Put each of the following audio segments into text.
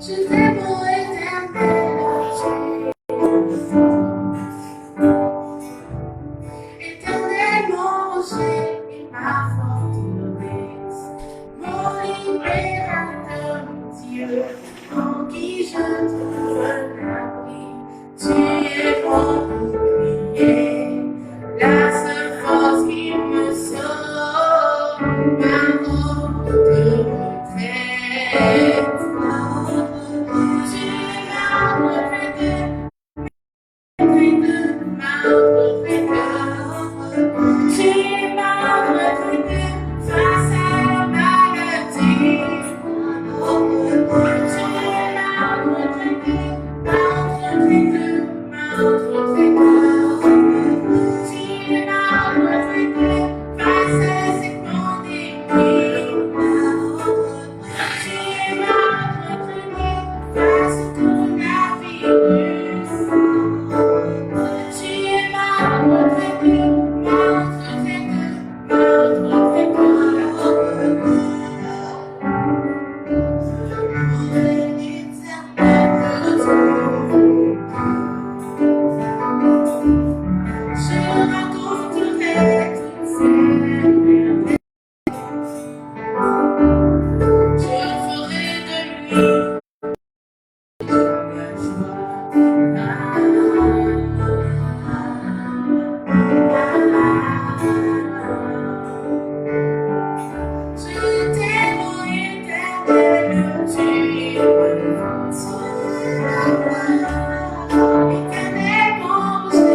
Je t'aime pour éternel, éternellement rocher et ma forteresse, mon libérateur, mon Dieu, en qui je trouve l'abri. Tu es mon bouclier, la seule force qui me sauve, ma robe de retraite. Tu es ma retraite, ma retraite. Tu es ma retraite face à la maladie. Tu es ma retraite, ma retraite, ma retraite. Tu es ma retraite face à cette pandémie. Tu es ma retraite face au coronavirus. Tu es ma retraite, ma retraite, ma je raconterai toutes ces merveilles. Je ferai de lui la joie. Je t'aime, ô éternel, tu es ma force. Éternellement, je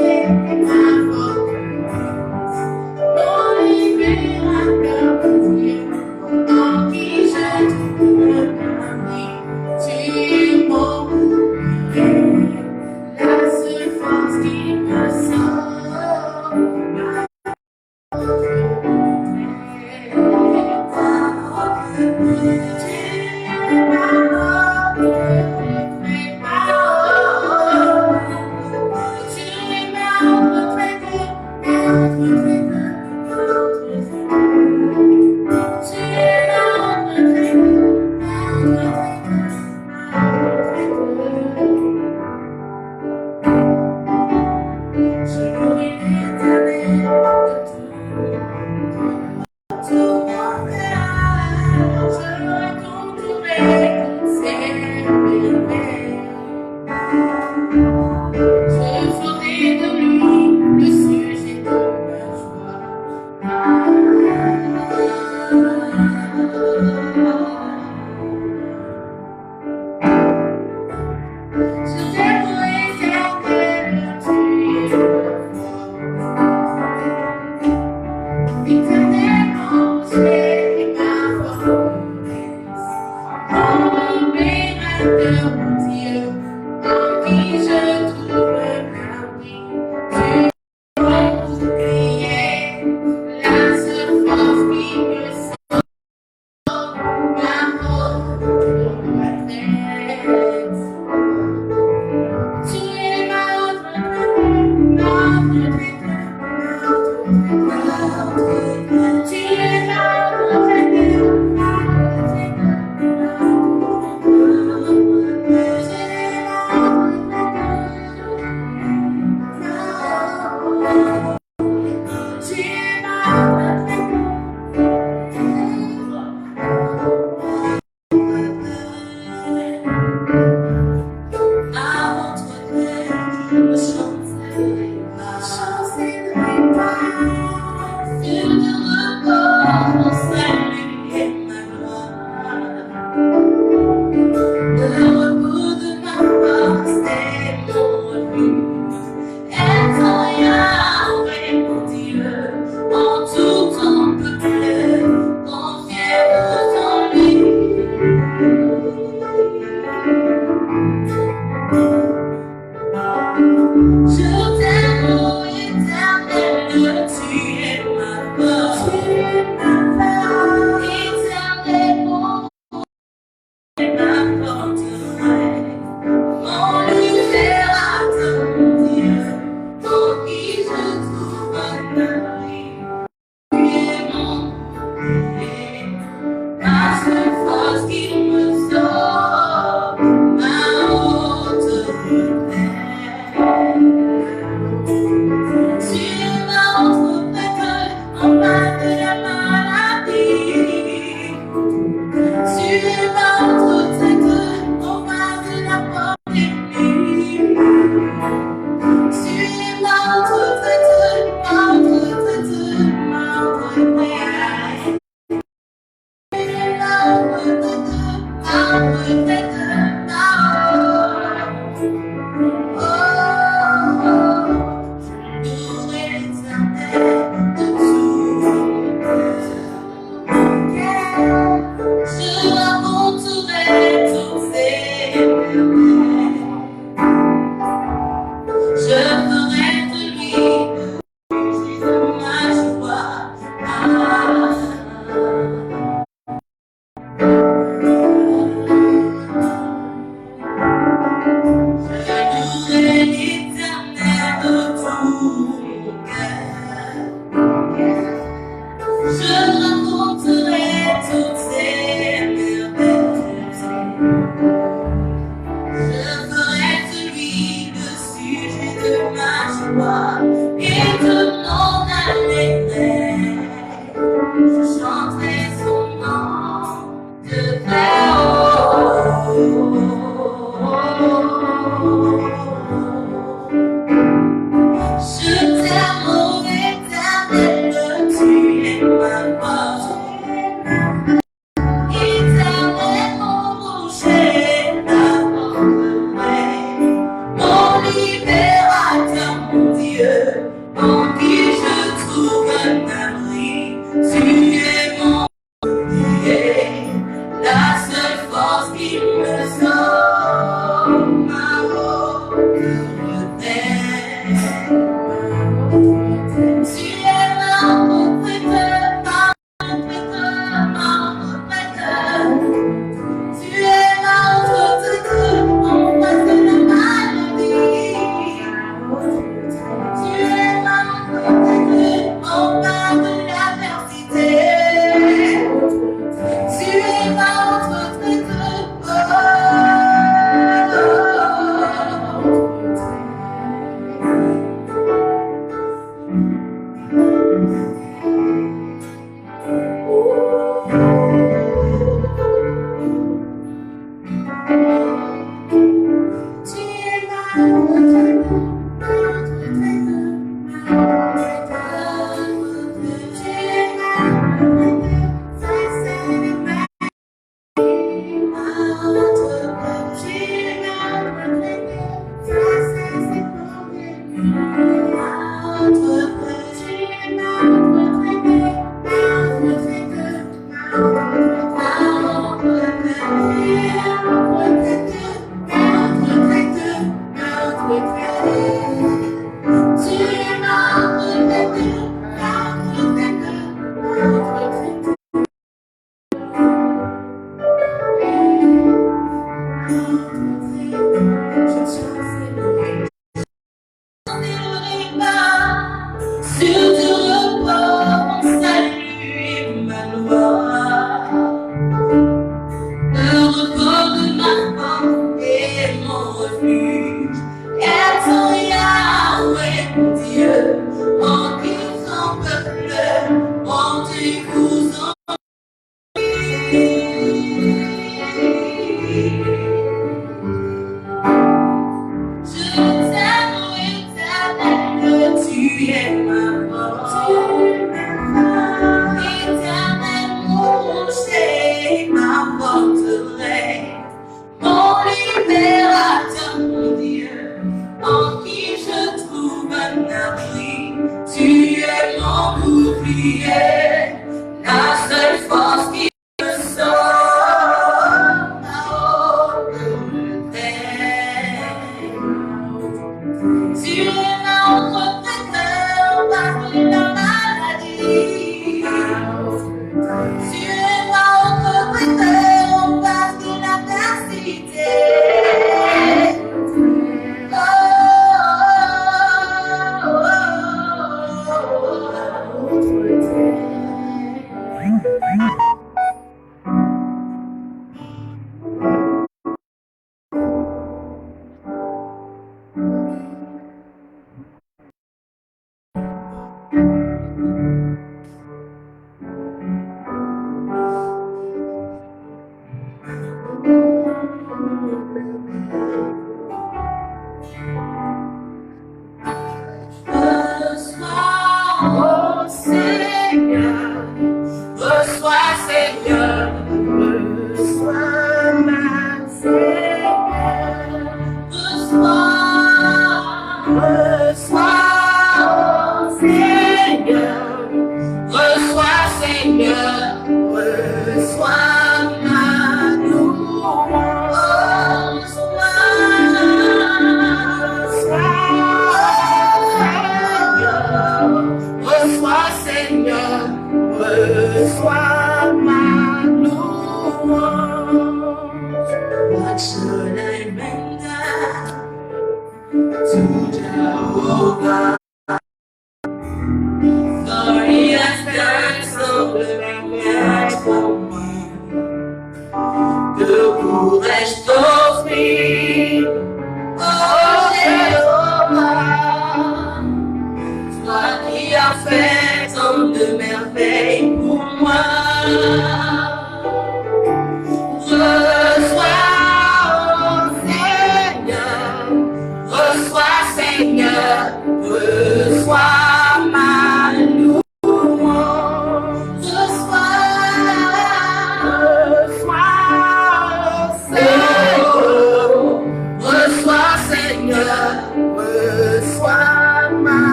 ma forteresse, mon libérateur, mon Dieu, en qui je trouve l'abri. Tu es mon bouclier, la seule force qui me sauve, ma retraite. Tu es ma retraite, ma retraite. Tu es ma retraite, ma retraite, ma retraite. Tu es ma retraite, ma retraite, ma retraite. Je louerai l'Éternel de tout mon cœur. Je raconterai toutes ses merveilles. Je ferai de lui le sujet de ma joie. Je t'aime, ô éternel, tu es ma force. Éternellement, j'ai ma forteresse, mon libérateur, mon Dieu, en qui je trouve l'abri. Tu es mon bouclier, la seule force qui me sauve, ma robe de retraite. Tu es ma retraite, ma retraite, ma retraite. Tu es ma retraite, ma retraite, ma retraite.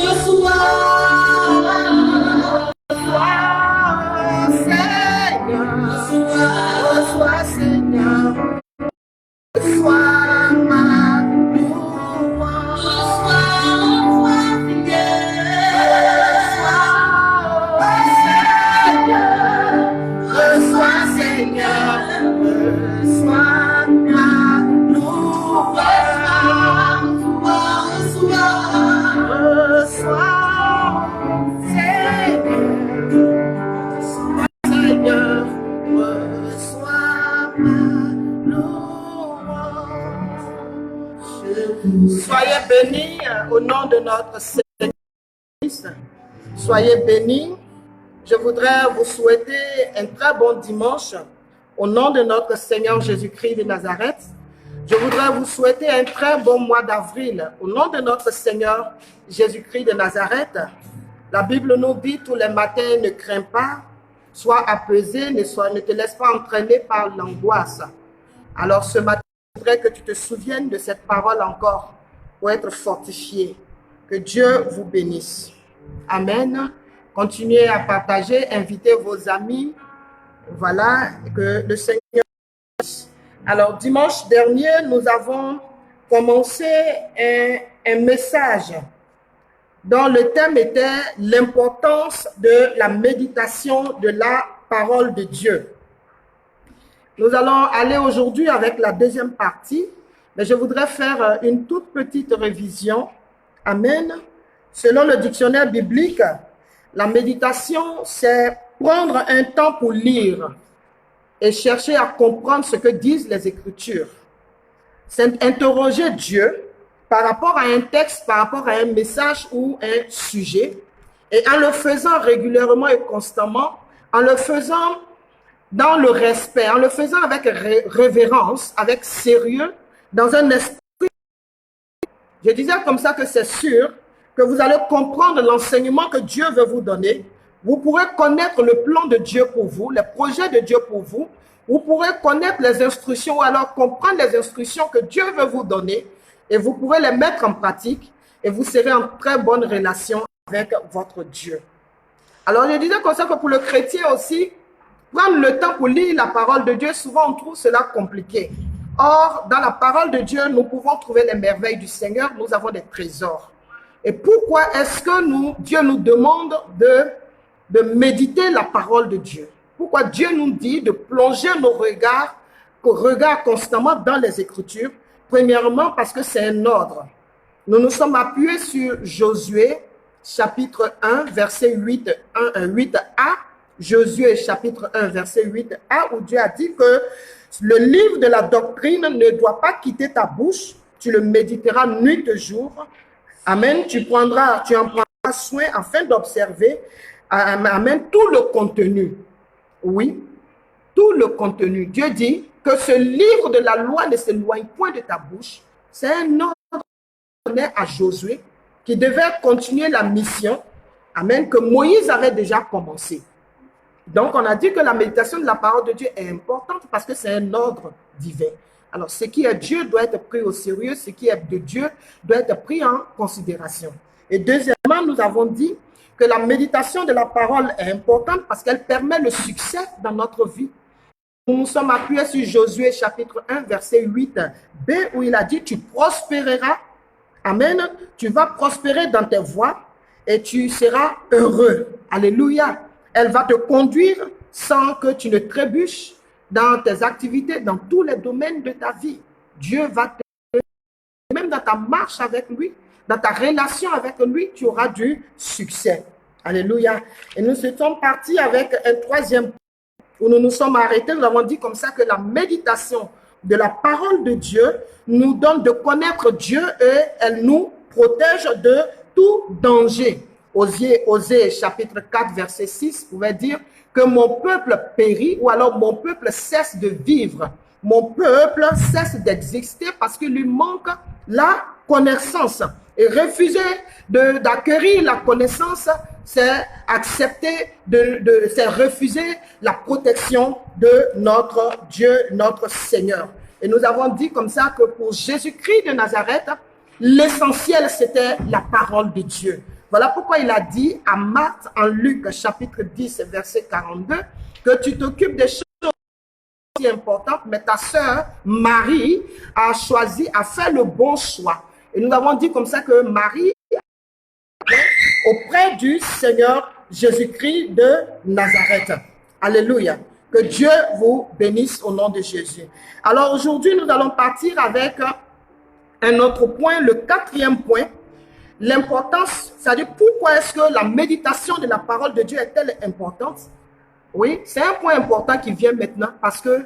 Reçois bénis au nom de notre Seigneur Christ. Soyez bénis. Je voudrais vous souhaiter un très bon dimanche au nom de notre Seigneur Jésus-Christ de Nazareth. Je voudrais vous souhaiter un très bon mois d'avril au nom de notre Seigneur Jésus-Christ de Nazareth. La Bible nous dit tous les matins, ne crains pas, sois apaisé, ne te laisse pas entraîner par l'angoisse. Alors ce matin, je voudrais que tu te souviennes de cette parole encore pour être fortifié. Que Dieu vous bénisse. Amen. Continuez à partager, invitez vos amis. Voilà, que le Seigneur bénisse. Alors, dimanche dernier, nous avons commencé un message dont le thème était l'importance de la méditation de la parole de Dieu. Nous allons aller aujourd'hui avec la deuxième partie, mais je voudrais faire une toute petite révision. Amen. Selon le dictionnaire biblique, la méditation, c'est prendre un temps pour lire et chercher à comprendre ce que disent les Écritures. C'est interroger Dieu par rapport à un texte, par rapport à un message ou un sujet, et en le faisant régulièrement et constamment, en le faisant dans le respect, en le faisant avec révérence, avec sérieux, dans un esprit. Je disais comme ça que c'est sûr que vous allez comprendre l'enseignement que Dieu veut vous donner. Vous pourrez connaître le plan de Dieu pour vous, les projets de Dieu pour vous. Vous pourrez connaître les instructions ou alors comprendre les instructions que Dieu veut vous donner et vous pourrez les mettre en pratique et vous serez en très bonne relation avec votre Dieu. Alors, je disais comme ça que pour le chrétien aussi, prendre le temps pour lire la parole de Dieu, souvent on trouve cela compliqué. Or, dans la parole de Dieu, nous pouvons trouver les merveilles du Seigneur, nous avons des trésors. Et pourquoi est-ce que Dieu nous demande de méditer la parole de Dieu? Pourquoi Dieu nous dit de plonger nos regards constamment dans les Écritures? Premièrement, parce que c'est un ordre. Nous nous sommes appuyés sur Josué, chapitre 1, verset 8a. Josué, chapitre 1, verset 8a, où Dieu a dit que le livre de la doctrine ne doit pas quitter ta bouche. Tu le méditeras nuit et jour. Amen. Tu en prendras soin afin d'observer, amen, tout le contenu. Oui, tout le contenu. Dieu dit que ce livre de la loi ne s'éloigne point de ta bouche. C'est un ordre donné à Josué qui devait continuer la mission, amen, que Moïse avait déjà commencé. Donc, on a dit que la méditation de la parole de Dieu est importante parce que c'est un ordre divin. Alors, ce qui est Dieu doit être pris au sérieux, ce qui est de Dieu doit être pris en considération. Et deuxièmement, nous avons dit que la méditation de la parole est importante parce qu'elle permet le succès dans notre vie. Nous nous sommes appuyés sur Josué chapitre 1, verset 8b, où il a dit, tu prospéreras, amen, tu vas prospérer dans tes voies et tu seras heureux. Alléluia. Elle va te conduire sans que tu ne trébuches dans tes activités, dans tous les domaines de ta vie. Dieu va te... Même dans ta marche avec lui, dans ta relation avec lui, tu auras du succès. Alléluia. Et nous sommes partis avec un troisième point où nous nous sommes arrêtés. Nous avons dit comme ça que la méditation de la parole de Dieu nous donne de connaître Dieu et elle nous protège de tout danger. Osée chapitre 4 verset 6 pouvait dire que mon peuple périt ou alors mon peuple cesse de vivre. Mon peuple cesse d'exister parce qu'il lui manque la connaissance. Et refuser d'acquérir la connaissance, c'est accepter, c'est refuser la protection de notre Dieu, notre Seigneur. Et nous avons dit comme ça que pour Jésus-Christ de Nazareth, l'essentiel c'était la parole de Dieu. Voilà pourquoi il a dit à Marthe en Luc chapitre 10 verset 42 que tu t'occupes des choses si importantes, mais ta sœur Marie a choisi, a fait le bon choix. Et nous avons dit comme ça que Marie auprès du Seigneur Jésus-Christ de Nazareth. Alléluia. Que Dieu vous bénisse au nom de Jésus. Alors aujourd'hui, nous allons partir avec un autre point, le quatrième point. L'importance, c'est-à-dire pourquoi est-ce que la méditation de la parole de Dieu est-elle importante? Oui, c'est un point important qui vient maintenant parce que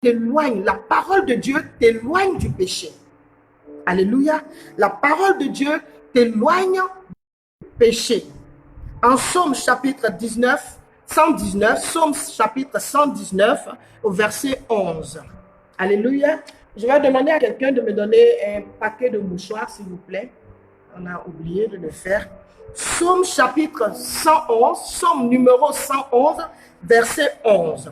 la parole de Dieu t'éloigne du péché. Alléluia. La parole de Dieu t'éloigne du péché. En Psaume chapitre 119, Psaume chapitre 119, au verset 11. Alléluia. Je vais demander à quelqu'un de me donner un paquet de mouchoirs, s'il vous plaît. On a oublié de le faire. Psaume chapitre 111, Psaume numéro 111, verset 11.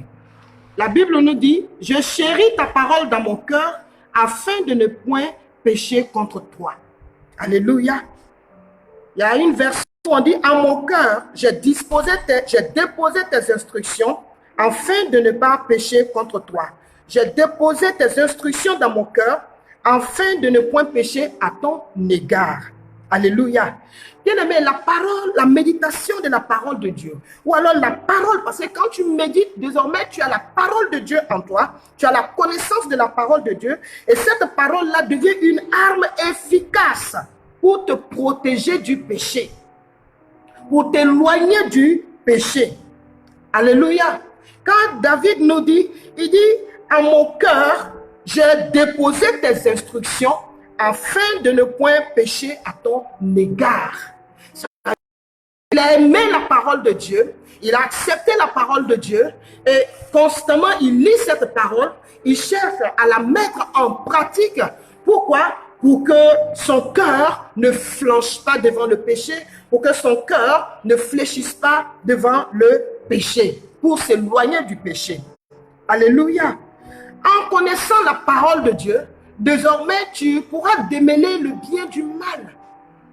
La Bible nous dit, « Je chéris ta parole dans mon cœur afin de ne point pécher contre toi. » Alléluia. Il y a une version où on dit, « À mon cœur, j'ai déposé tes instructions afin de ne pas pécher contre toi. J'ai déposé tes instructions dans mon cœur afin de ne point pécher à ton égard. » Alléluia. Bien-aimé, la parole, la méditation de la parole de Dieu, ou alors la parole, parce que quand tu médites, désormais, tu as la parole de Dieu en toi, tu as la connaissance de la parole de Dieu, et cette parole-là devient une arme efficace pour te protéger du péché, pour t'éloigner du péché. Alléluia. Quand David nous dit, il dit, à mon cœur, j'ai déposé tes instructions afin de ne point pécher à ton égard. Il a aimé la parole de Dieu, il a accepté la parole de Dieu et constamment il lit cette parole, il cherche à la mettre en pratique. Pourquoi? Pour que son cœur ne flanche pas devant le péché, pour que son cœur ne fléchisse pas devant le péché, pour s'éloigner du péché. Alléluia. En connaissant la parole de Dieu, désormais tu pourras démêler le bien du mal.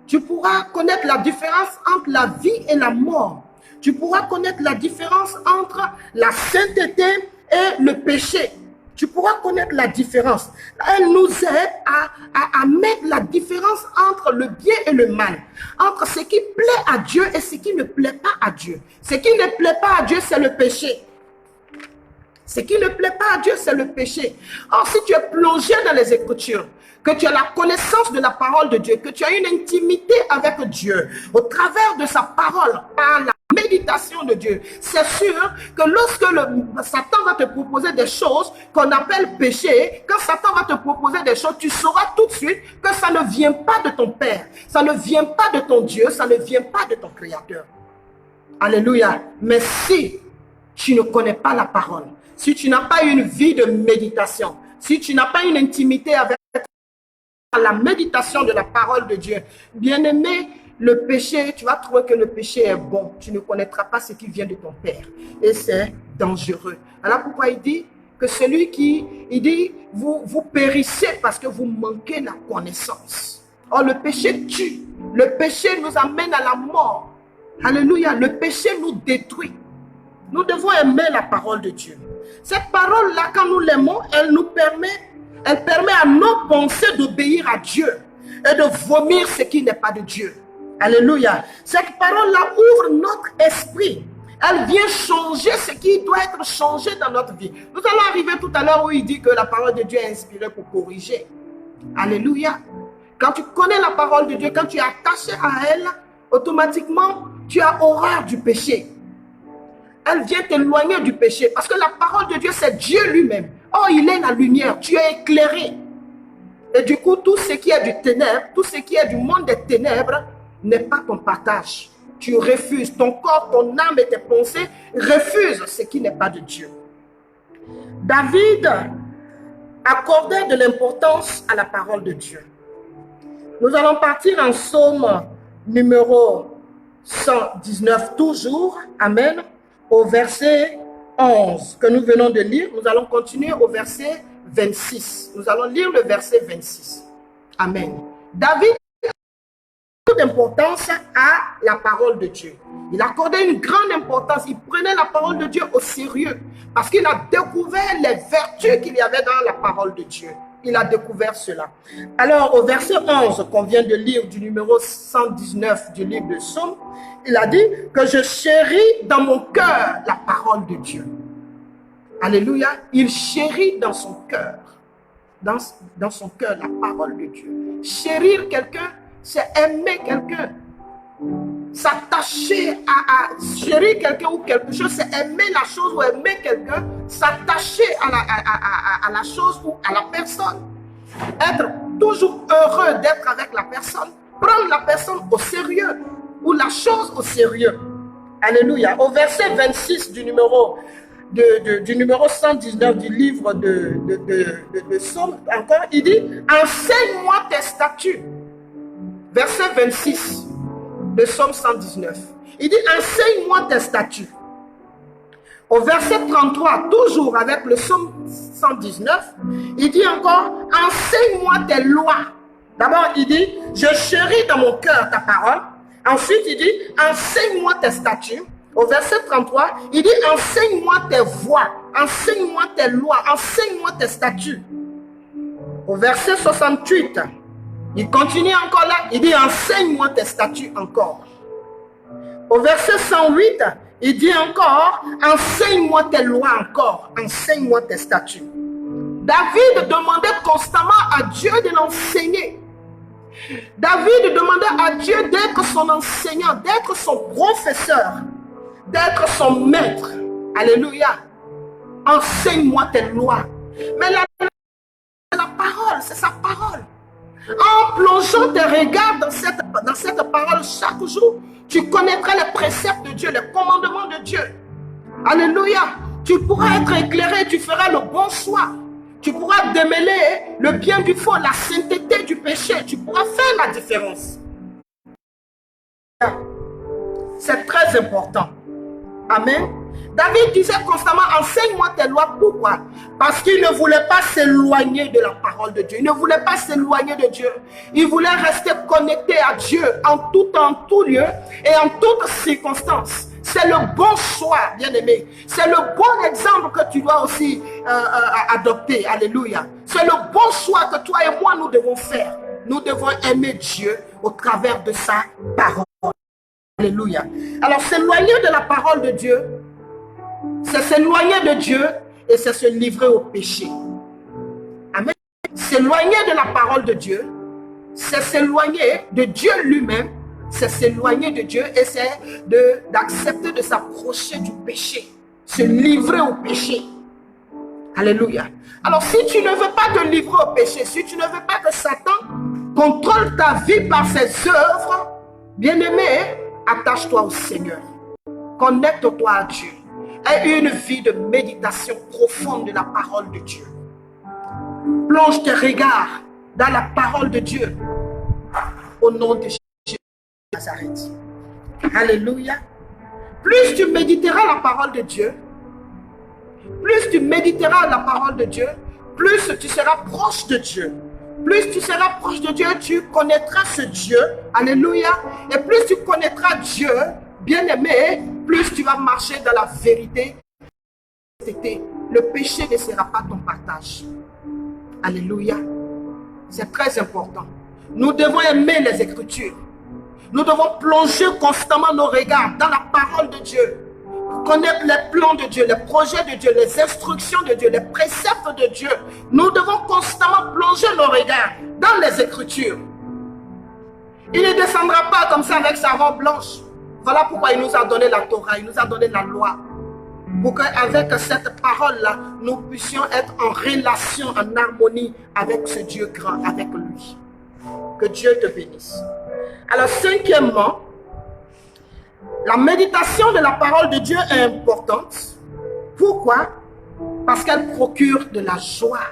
Tu pourras connaître la différence entre la vie et la mort. Tu pourras connaître la différence entre la sainteté et le péché. Tu pourras connaître la différence. Elle nous aide à mettre la différence entre le bien et le mal. Entre ce qui plaît à Dieu et ce qui ne plaît pas à Dieu. Ce qui ne plaît pas à Dieu, c'est le péché. Ce qui ne plaît pas à Dieu, c'est le péché. Or, si tu es plongé dans les Écritures, que tu as la connaissance de la parole de Dieu, que tu as une intimité avec Dieu, au travers de sa parole, par la méditation de Dieu, c'est sûr que lorsque Satan va te proposer des choses qu'on appelle péché, quand Satan va te proposer des choses, tu sauras tout de suite que ça ne vient pas de ton Père, ça ne vient pas de ton Dieu, ça ne vient pas de ton Créateur. Alléluia. Mais si tu ne connais pas la parole, si tu n'as pas une vie de méditation, si tu n'as pas une intimité avec la méditation de la parole de Dieu, bien-aimé, le péché, tu vas trouver que le péché est bon. Tu ne connaîtras pas ce qui vient de ton Père. Et c'est dangereux. Alors pourquoi il dit que celui qui, il dit, vous périssez parce que vous manquez la connaissance. Or, le péché tue. Le péché nous amène à la mort. Alléluia. Le péché nous détruit. Nous devons aimer la parole de Dieu. Cette parole-là, quand nous l'aimons, elle permet à nos pensées d'obéir à Dieu et de vomir ce qui n'est pas de Dieu. Alléluia. Cette parole-là ouvre notre esprit. Elle vient changer ce qui doit être changé dans notre vie. Nous allons arriver tout à l'heure où il dit que la parole de Dieu est inspirée pour corriger. Alléluia. Quand tu connais la parole de Dieu, quand tu es attaché à elle, automatiquement, tu as horreur du péché. Elle vient t'éloigner du péché. Parce que la parole de Dieu, c'est Dieu lui-même. Oh, il est la lumière. Tu es éclairé. Et du coup, tout ce qui est du ténèbre, tout ce qui est du monde des ténèbres, n'est pas ton partage. Tu refuses. Ton corps, ton âme et tes pensées refusent ce qui n'est pas de Dieu. David accordait de l'importance à la parole de Dieu. Nous allons partir en Psaume numéro 119 toujours. Amen. Au verset 11 que nous venons de lire, nous allons continuer au verset 26. Nous allons lire le verset 26. Amen. David a beaucoup d'importance à la parole de Dieu. Il accordait une grande importance. Il prenait la parole de Dieu au sérieux parce qu'il a découvert les vertus qu'il y avait dans la parole de Dieu. Il a découvert cela. Alors, au verset 11 qu'on vient de lire du numéro 119 du livre de Psaume, il a dit que je chéris dans mon cœur la parole de Dieu. Alléluia. Il chérit dans son cœur. Dans son cœur la parole de Dieu. Chérir quelqu'un, c'est aimer quelqu'un. S'attacher à chérir quelqu'un ou quelque chose, c'est aimer la chose ou aimer quelqu'un, s'attacher à la chose ou à la personne. être toujours heureux d'être avec la personne, prendre la personne au sérieux ou la chose au sérieux. Alléluia. Au verset 26 du numéro 119 du livre de Psaume, encore, il dit, enseigne-moi tes statuts. Verset 26 de Psaume 119. Il dit, enseigne-moi tes statuts. Au verset 33, toujours avec le Psaume 119, il dit encore, enseigne-moi tes lois. D'abord, il dit, je chéris dans mon cœur ta parole. Ensuite, il dit, enseigne-moi tes statuts. Au verset 33, il dit, enseigne-moi tes voies, enseigne-moi tes lois, enseigne-moi tes statuts. Au verset 68, il continue encore là, il dit, enseigne-moi tes statuts encore. Au verset 108, il dit encore, enseigne-moi tes lois encore, enseigne-moi tes statuts. David demandait constamment à Dieu de l'enseigner. David demandait à Dieu d'être son enseignant, d'être son professeur, d'être son maître. Alléluia. Enseigne-moi tes lois. Mais la parole, c'est sa parole. En plongeant tes regards dans cette parole chaque jour, tu connaîtras les préceptes de Dieu, les commandements de Dieu. Alléluia. Tu pourras être éclairé, tu feras le bon choix. Tu pourras démêler le bien du faux, la sainteté du péché. Tu pourras faire la différence. C'est très important. Amen. David disait constamment, enseigne-moi tes lois. Pourquoi? Parce qu'il ne voulait pas s'éloigner de la parole de Dieu. Il ne voulait pas s'éloigner de Dieu. Il voulait rester connecté à Dieu en tout lieu et en toutes circonstances. C'est le bon choix, bien-aimé. C'est le bon exemple que tu dois aussi adopter. Alléluia. C'est le bon choix que toi et moi, nous devons faire. Nous devons aimer Dieu au travers de sa parole. Alléluia. Alors, s'éloigner de la parole de Dieu, c'est s'éloigner de Dieu et c'est se livrer au péché. Amen. S'éloigner de la parole de Dieu, c'est s'éloigner de Dieu lui-même, c'est s'éloigner de Dieu et c'est d'accepter de s'approcher du péché, se livrer au péché. Alléluia. Alors, si tu ne veux pas te livrer au péché, si tu ne veux pas que Satan contrôle ta vie par ses œuvres, bien-aimé, attache-toi au Seigneur. Connecte-toi à Dieu. Aie une vie de méditation profonde de la parole de Dieu. Plonge tes regards dans la parole de Dieu. Au nom de Jésus de Nazareth. Alléluia. Plus tu méditeras la parole de Dieu, plus tu méditeras la parole de Dieu, plus tu seras proche de Dieu. Plus tu seras proche de Dieu, tu connaîtras ce Dieu. Alléluia. Et plus tu connaîtras Dieu, bien-aimé, plus tu vas marcher dans la vérité. Le péché ne sera pas ton partage. Alléluia. C'est très important. Nous devons aimer les Écritures. Nous devons plonger constamment nos regards dans la parole de Dieu. Connaître les plans de Dieu, les projets de Dieu, les instructions de Dieu, les préceptes de Dieu. Nous devons constamment plonger nos regards dans les Écritures. Il ne descendra pas comme ça avec sa robe blanche. Voilà pourquoi il nous a donné la Torah, il nous a donné la loi. Pour qu'avec cette parole-là, nous puissions être en relation, en harmonie avec ce Dieu grand, avec lui. Que Dieu te bénisse. Alors, cinquièmement, la méditation de la parole de Dieu est importante. Pourquoi? Parce qu'elle procure de la joie.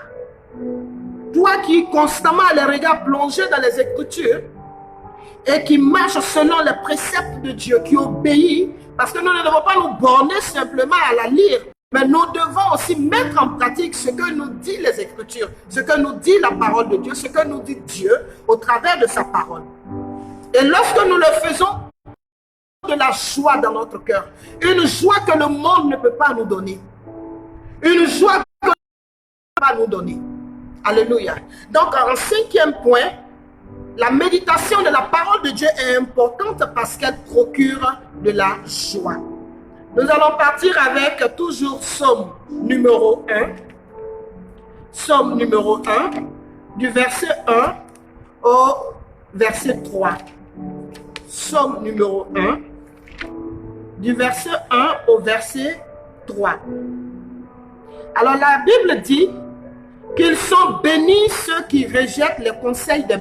Toi qui constamment as les regards plongés dans les Écritures et qui marche selon les préceptes de Dieu, qui obéit, parce que nous ne devons pas nous borner simplement à la lire, mais nous devons aussi mettre en pratique ce que nous dit les Écritures, ce que nous dit la parole de Dieu, ce que nous dit Dieu au travers de sa parole. Et lorsque nous le faisons, de la joie dans notre cœur, une joie que le monde ne peut pas nous donner, une joie que le monde ne peut pas nous donner. Alléluia. Donc en cinquième point, la méditation de la parole de Dieu est importante parce qu'elle procure de la joie. Nous allons partir avec toujours Psaume numéro 1. Psaume numéro 1, du verset 1 au verset 3. Psaume numéro 1, du verset 1 au verset 3. Alors la Bible dit, qu'ils sont bénis ceux qui rejettent les conseils des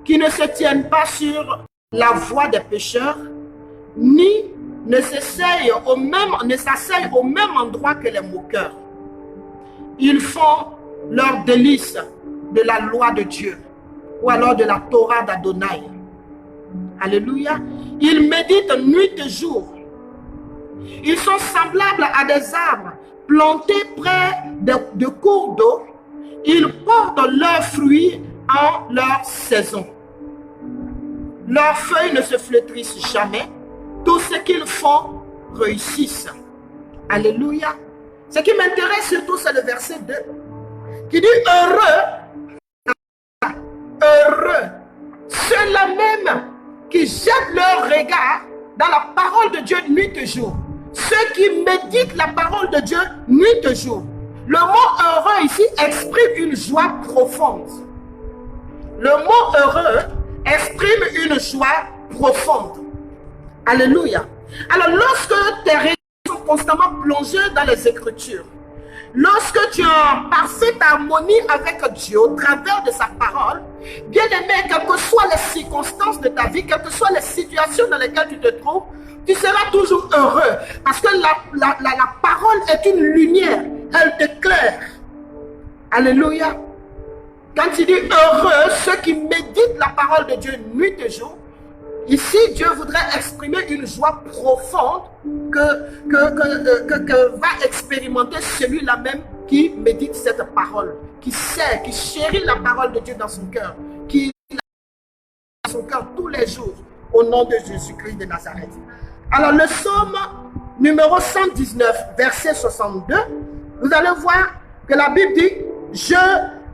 qui ne se tiennent pas sur la voie des pécheurs, ni ne s'asseyent au même endroit que les moqueurs. Ils font leur délice de la loi de Dieu, ou alors de la Torah d'Adonai. Alléluia. Ils méditent nuit et jour. Ils sont semblables à des arbres plantés près de cours d'eau. Ils portent leurs fruits en leur saison. Leurs feuilles ne se flétrissent jamais. Tout ce qu'ils font réussissent. Alléluia. Ce qui m'intéresse surtout, c'est le verset 2 qui dit heureux ceux-là même qui jettent leur regard dans la parole de Dieu nuit et jour. Ceux qui méditent la parole de Dieu nuit et jour. Le mot heureux ici exprime une joie profonde. Le mot heureux exprime une joie profonde. Alléluia. Alors lorsque tes regards sont constamment plongés dans les Écritures, lorsque tu es en parfaite harmonie avec Dieu au travers de sa parole, bien aimé, quelles que soient les circonstances de ta vie, quelles que soient les situations dans lesquelles tu te trouves, tu seras toujours heureux. Parce que la parole est une lumière, elle t'éclaire. Alléluia. Quand il dit heureux, ceux qui méditent la parole de Dieu nuit et jour, ici, Dieu voudrait exprimer une joie profonde que va expérimenter celui-là même qui médite cette parole, qui sait, qui chérit la parole de Dieu dans son cœur, qui dans son cœur tous les jours, au nom de Jésus-Christ de Nazareth. Alors, le psaume numéro 119, verset 62, vous allez voir que la Bible dit «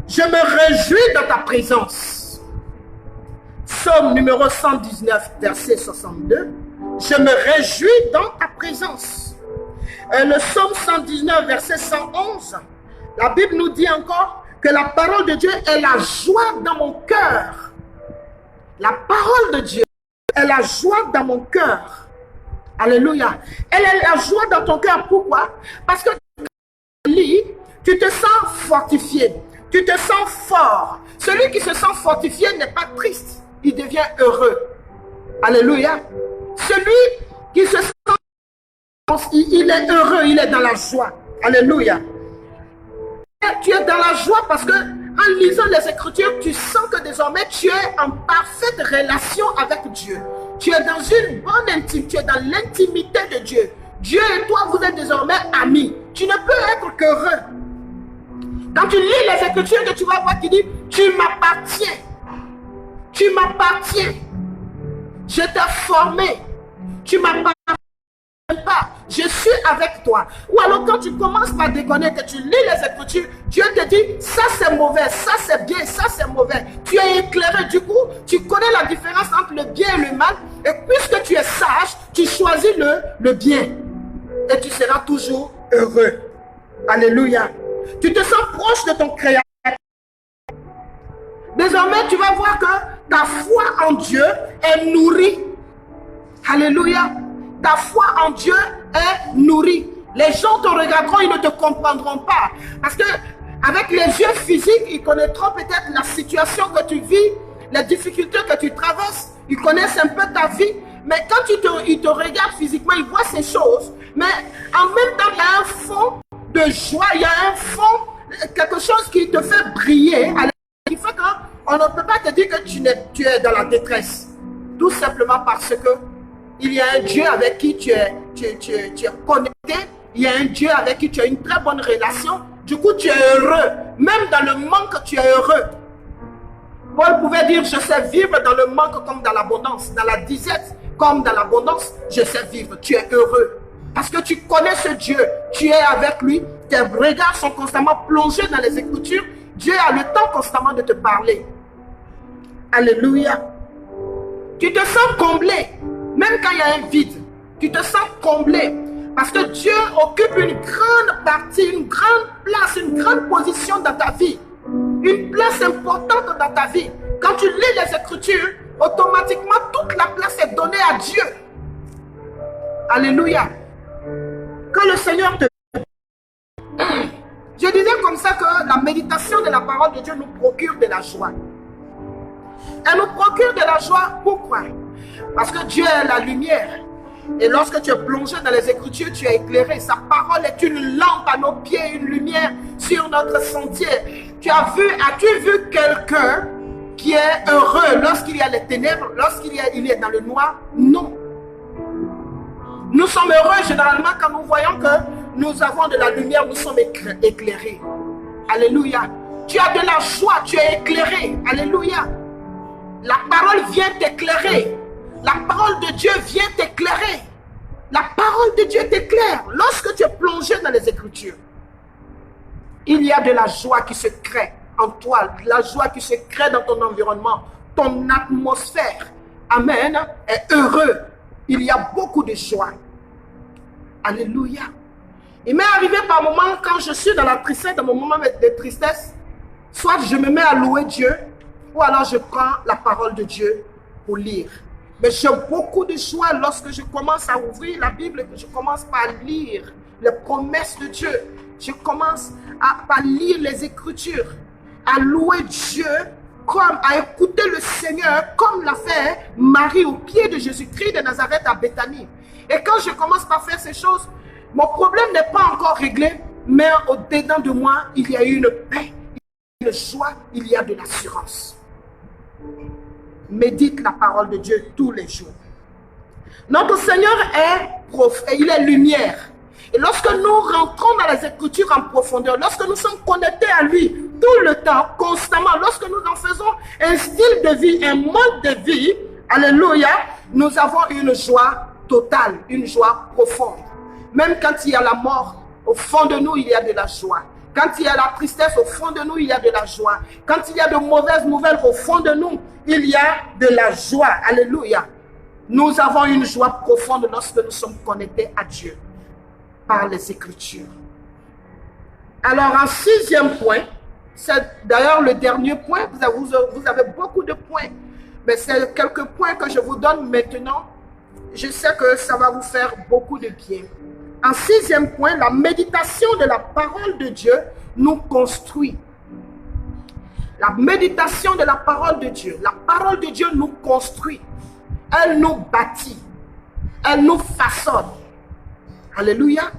Je me réjouis dans ta présence ». Psaume numéro 119, verset 62. Je me réjouis dans ta présence. Le psaume 119, verset 111. La Bible nous dit encore que la parole de Dieu est la joie dans mon cœur. La parole de Dieu est la joie dans mon cœur. Alléluia. Elle est la joie dans ton cœur. Pourquoi? Parce que tu lis, tu te sens fortifié. Tu te sens fort. Celui qui se sent fortifié n'est pas triste. Il devient heureux. Alléluia. Celui qui se sent, il est heureux, il est dans la joie. Alléluia. Et tu es dans la joie parce que en lisant les Écritures, tu sens que désormais tu es en parfaite relation avec Dieu. Tu es dans une bonne intimité, tu es dans l'intimité de Dieu. Dieu et toi, vous êtes désormais amis. Tu ne peux être qu'heureux. Quand tu lis les Écritures, que tu vas voir qui dit, tu m'appartiens. Tu m'appartiens. Je t'ai formé. Tu m'appartiens pas. Je suis avec toi. Ou alors quand tu commences par déconner, que tu lis les Écritures, Dieu te dit, ça c'est mauvais, ça c'est bien, ça c'est mauvais. Tu es éclairé. Du coup, tu connais la différence entre le bien et le mal. Et puisque tu es sage, tu choisis le bien. Et tu seras toujours heureux. Alléluia. Tu te sens proche de ton Créateur. Désormais, tu vas voir que ta foi en Dieu est nourrie. Alléluia. Ta foi en Dieu est nourrie. Les gens te regarderont, ils ne te comprendront pas. Parce que avec les yeux physiques, ils connaîtront peut-être la situation que tu vis, les difficultés que tu traverses. Ils connaissent un peu ta vie. Mais quand ils te regardent physiquement, ils voient ces choses. Mais en même temps, il y a un fond de joie, il y a un fond, quelque chose qui te fait briller. Il fait qu'on ne peut pas te dire que tu es dans la détresse. Tout simplement parce que il y a un Dieu avec qui tu es connecté. Il y a un Dieu avec qui tu as une très bonne relation. Du coup, tu es heureux. Même dans le manque, tu es heureux. Paul pouvait dire, je sais vivre dans le manque comme dans l'abondance. Dans la disette comme dans l'abondance, je sais vivre. Tu es heureux. Parce que tu connais ce Dieu. Tu es avec lui. Tes regards sont constamment plongés dans les Écritures. Dieu a le temps constamment de te parler. Alléluia. Tu te sens comblé. Même quand il y a un vide, tu te sens comblé. Parce que Dieu occupe une grande partie, une grande place, une grande position dans ta vie. Une place importante dans ta vie. Quand tu lis les Écritures, automatiquement toute la place est donnée à Dieu. Alléluia. Quand le Seigneur te... Je comme ça que la méditation de la parole de Dieu nous procure de la joie. Elle nous procure de la joie. Pourquoi? Parce que Dieu est la lumière. Et lorsque tu es plongé dans les Écritures, tu es éclairé. Sa parole est une lampe à nos pieds, une lumière sur notre sentier. As-tu vu quelqu'un qui est heureux lorsqu'il y a les ténèbres, lorsqu'il est dans le noir? Non. Nous sommes heureux généralement quand nous voyons que nous avons de la lumière, nous sommes éclairés. Alléluia. Tu as de la joie, tu es éclairé. Alléluia. La parole vient t'éclairer. La parole de Dieu vient t'éclairer. La parole de Dieu t'éclaire. Lorsque tu es plongé dans les Écritures, il y a de la joie qui se crée en toi, de la joie qui se crée dans ton environnement, ton atmosphère. Amen. Est heureux. Il y a beaucoup de joie. Alléluia. Il m'est arrivé par moments quand je suis dans la tristesse, dans mon moment de tristesse, soit je me mets à louer Dieu, ou alors je prends la parole de Dieu pour lire. Mais j'ai beaucoup de joie lorsque je commence à ouvrir la Bible, que je commence par lire les promesses de Dieu. Je commence par lire les Écritures, à louer Dieu, comme à écouter le Seigneur, comme l'a fait Marie au pied de Jésus-Christ de Nazareth à Béthanie. Et quand je commence par faire ces choses, mon problème n'est pas encore réglé, mais au-dedans de moi, il y a une paix, une joie, il y a de l'assurance. Médite la parole de Dieu tous les jours. Notre Seigneur il est lumière. Et lorsque nous rentrons dans les Écritures en profondeur, lorsque nous sommes connectés à lui tout le temps, constamment, lorsque nous en faisons un style de vie, un mode de vie, alléluia, nous avons une joie totale, une joie profonde. Même quand il y a la mort, au fond de nous, il y a de la joie. Quand il y a la tristesse, au fond de nous, il y a de la joie. Quand il y a de mauvaises nouvelles, au fond de nous, il y a de la joie. Alléluia. Nous avons une joie profonde lorsque nous sommes connectés à Dieu par les Écritures. Alors, en 6e point, c'est d'ailleurs le dernier point, vous avez beaucoup de points, mais c'est quelques points que je vous donne maintenant. Je sais que ça va vous faire beaucoup de bien. En 6e point, la méditation de la parole de Dieu nous construit. La méditation de la parole de Dieu. La parole de Dieu nous construit. Elle nous bâtit. Elle nous façonne. Alléluia.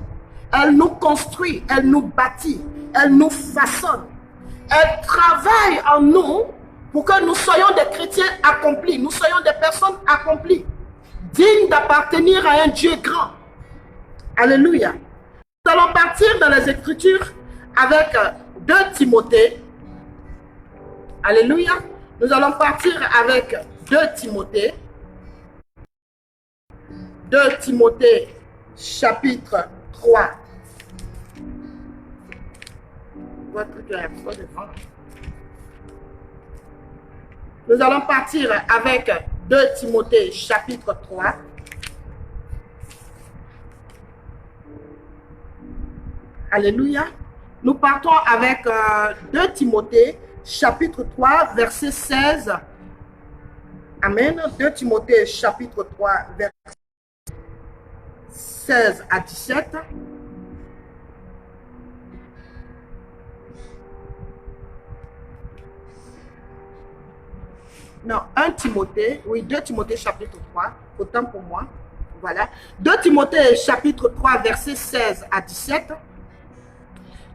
Elle nous construit. Elle nous bâtit. Elle nous façonne. Elle travaille en nous pour que nous soyons des chrétiens accomplis. Nous soyons des personnes accomplies. Dignes d'appartenir à un Dieu grand. Alléluia. Nous allons partir dans les Écritures avec 2 Timothée. Alléluia. Nous allons partir avec 2 Timothée. 2 Timothée chapitre 3. Nous allons partir avec 2 Timothée chapitre 3. Alléluia. Nous partons avec 2 Timothée, chapitre 3, verset 16. Amen. 2 Timothée, chapitre 3, verset 16 à 17. Non, 1 Timothée, oui, 2 Timothée, chapitre 3, autant pour moi. Voilà. 2 Timothée, chapitre 3, verset 16 à 17.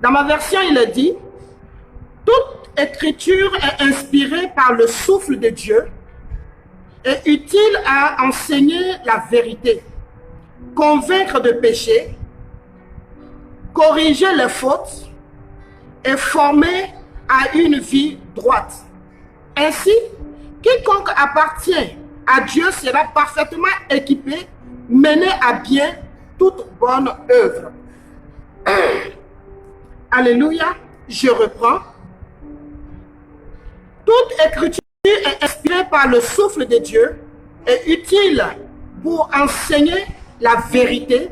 Dans ma version, il est dit, toute écriture est inspirée par le souffle de Dieu et utile à enseigner la vérité, convaincre de péché, corriger les fautes et former à une vie droite. Ainsi, quiconque appartient à Dieu sera parfaitement équipé, mené à bien toute bonne œuvre. Alléluia, je reprends. Toute écriture est inspirée par le souffle de Dieu et utile pour enseigner la vérité,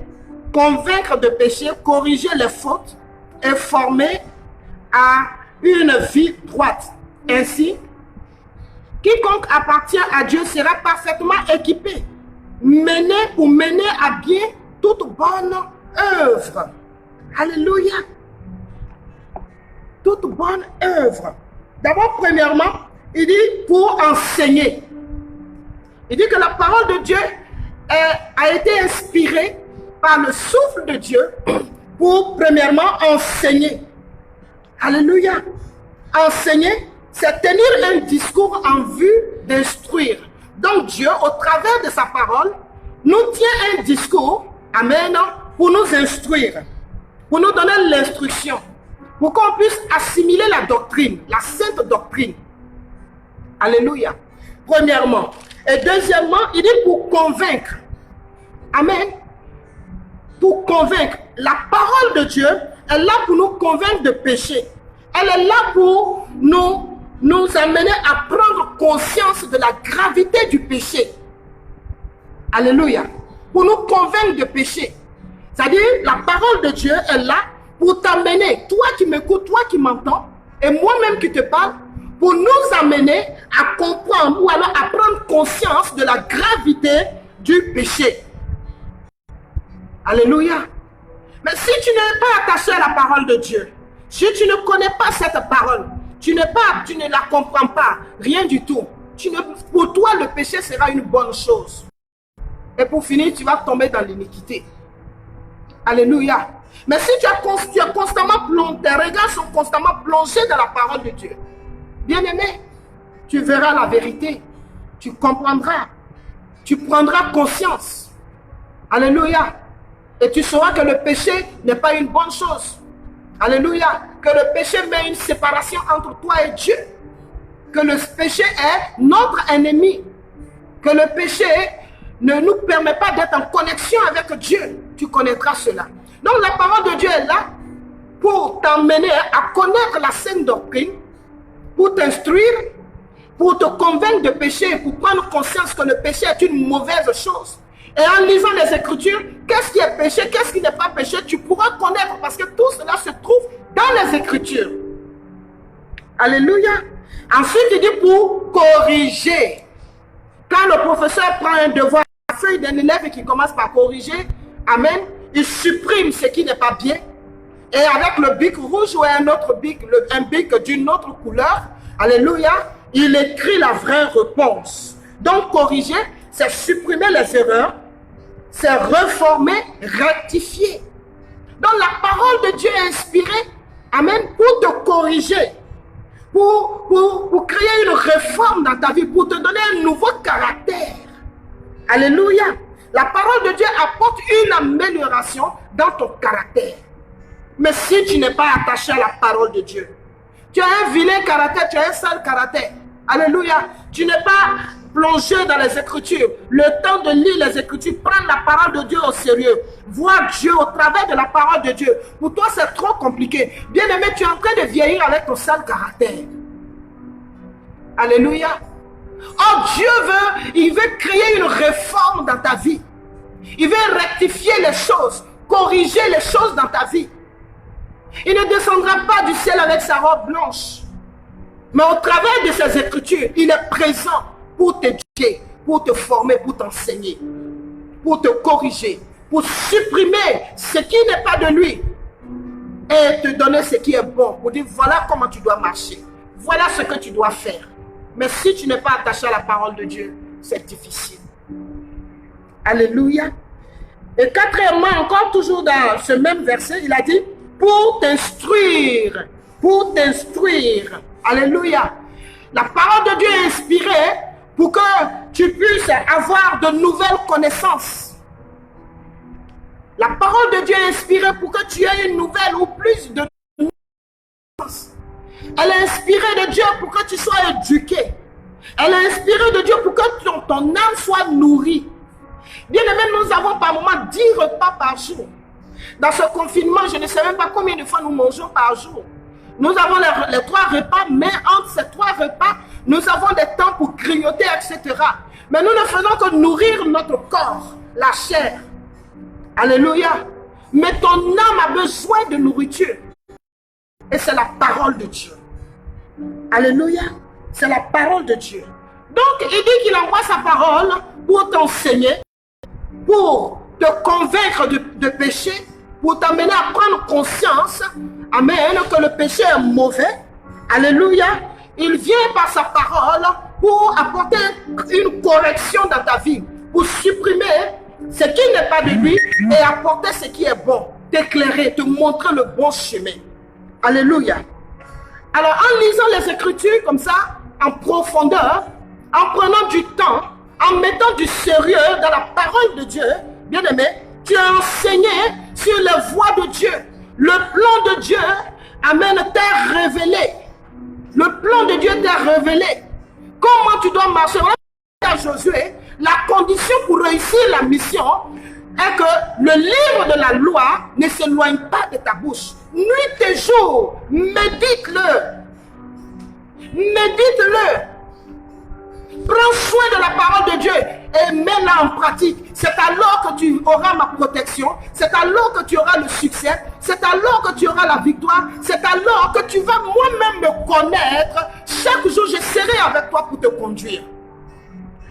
convaincre de péché, corriger les fautes et former à une vie droite. Ainsi, quiconque appartient à Dieu sera parfaitement équipé, mené à bien toute bonne œuvre. Alléluia. toute bonne œuvre. D'abord, premièrement, il dit pour enseigner. Il dit que la parole de Dieu a été inspirée par le souffle de Dieu pour, premièrement, enseigner. Alléluia. Enseigner, c'est tenir un discours en vue d'instruire. Donc Dieu, au travers de sa parole, nous tient un discours, amen, pour nous instruire, pour nous donner l'instruction, pour qu'on puisse assimiler la doctrine, la sainte doctrine. Alléluia. Premièrement. Et deuxièmement, il dit pour convaincre. Amen. Pour convaincre. La parole de Dieu est là pour nous convaincre de péché. Elle est là pour nous amener à prendre conscience de la gravité du péché. Alléluia. Pour nous convaincre de péché. C'est-à-dire, la parole de Dieu est là pour t'amener, toi qui m'écoutes, toi qui m'entends, et moi-même qui te parle, pour nous amener à comprendre ou alors à prendre conscience de la gravité du péché. Alléluia. Mais si tu n'es pas attaché à la parole de Dieu, si tu ne connais pas cette parole, tu ne la comprends pas, rien du tout. Pour toi, le péché sera une bonne chose. Et pour finir, tu vas tomber dans l'iniquité. Alléluia. Mais si tu as constamment plongé, tes regards sont constamment plongés dans la parole de Dieu, bien-aimé, tu verras la vérité, tu comprendras, tu prendras conscience. Alléluia. Et tu sauras que le péché n'est pas une bonne chose. Alléluia. Que le péché met une séparation entre toi et Dieu. Que le péché est notre ennemi. Que le péché ne nous permet pas d'être en connexion avec Dieu. Tu connaîtras cela. Donc la parole de Dieu est là pour t'emmener à connaître la sainte doctrine, pour t'instruire, pour te convaincre de péché, pour prendre conscience que le péché est une mauvaise chose. Et en lisant les Écritures, qu'est-ce qui est péché, qu'est-ce qui n'est pas péché, tu pourras connaître parce que tout cela se trouve dans les Écritures. Alléluia. Ensuite, il dit pour corriger. Quand le professeur prend un devoir à la feuille d'un élève et qui commence par corriger, amen, il supprime ce qui n'est pas bien. Et avec le bic rouge ou un autre bic, un bic d'une autre couleur, alléluia, il écrit la vraie réponse. Donc corriger, c'est supprimer les erreurs, c'est reformer, rectifier. Donc la parole de Dieu est inspirée, amen, pour te corriger, pour créer une réforme dans ta vie, pour te donner un nouveau caractère. Alléluia. La parole de Dieu apporte une amélioration dans ton caractère. Mais si tu n'es pas attaché à la parole de Dieu, tu as un vilain caractère, tu as un sale caractère. Alléluia. Tu n'es pas plongé dans les Écritures. Le temps de lire les Écritures, prendre la parole de Dieu au sérieux. Voir Dieu au travers de la parole de Dieu. Pour toi, c'est trop compliqué. Bien-aimé, tu es en train de vieillir avec ton sale caractère. Alléluia. Oh, Dieu il veut créer une réforme dans ta vie. Il veut rectifier les choses, corriger les choses dans ta vie. Il ne descendra pas du ciel avec sa robe blanche. Mais au travers de ses Écritures, il est présent pour t'éduquer, pour te former, pour t'enseigner, pour te corriger, pour supprimer ce qui n'est pas de lui et te donner ce qui est bon, pour dire voilà comment tu dois marcher, voilà ce que tu dois faire. Mais si tu n'es pas attaché à la parole de Dieu, c'est difficile. Alléluia. Et quatrièmement, encore toujours dans ce même verset, il a dit pour t'instruire, pour t'instruire. Alléluia. La parole de Dieu est inspirée pour que tu puisses avoir de nouvelles connaissances. La parole de Dieu est inspirée pour que tu aies une nouvelle ou plus de connaissances. Elle est inspirée de Dieu pour que tu sois éduqué. Elle est inspirée de Dieu pour que ton âme soit nourrie. Bien aimé, nous avons par moment 10 repas par jour. Dans ce confinement, je ne sais même pas combien de fois nous mangeons par jour. Nous avons les 3 repas, mais entre ces 3 repas, nous avons des temps pour grignoter, etc. Mais nous ne faisons que nourrir notre corps, la chair. Alléluia. Mais ton âme a besoin de nourriture. Et c'est la parole de Dieu. Alléluia. C'est la parole de Dieu. Donc, il dit qu'il envoie sa parole pour t'enseigner, pour te convaincre de péché, pour t'amener à prendre conscience, amen, que le péché est mauvais. Alléluia. Il vient par sa parole pour apporter une correction dans ta vie, pour supprimer ce qui n'est pas de lui et apporter ce qui est bon, t'éclairer, te montrer le bon chemin. Alléluia. Alors, en lisant les Écritures comme ça, en profondeur, en prenant du temps, en mettant du sérieux dans la parole de Dieu, bien aimé, tu es enseigné sur les voies de Dieu. Le plan de Dieu, amen, t'est révélé. Le plan de Dieu t'est révélé. Comment tu dois marcher? À Josué, la condition pour réussir la mission est que le livre de la loi ne s'éloigne pas de ta bouche. Nuit et jour, médite-le. Médite-le. Prends soin de la parole de Dieu et mets-la en pratique. C'est alors que tu auras ma protection. C'est alors que tu auras le succès. C'est alors que tu auras la victoire. C'est alors que tu vas moi-même me connaître. Chaque jour, je serai avec toi pour te conduire.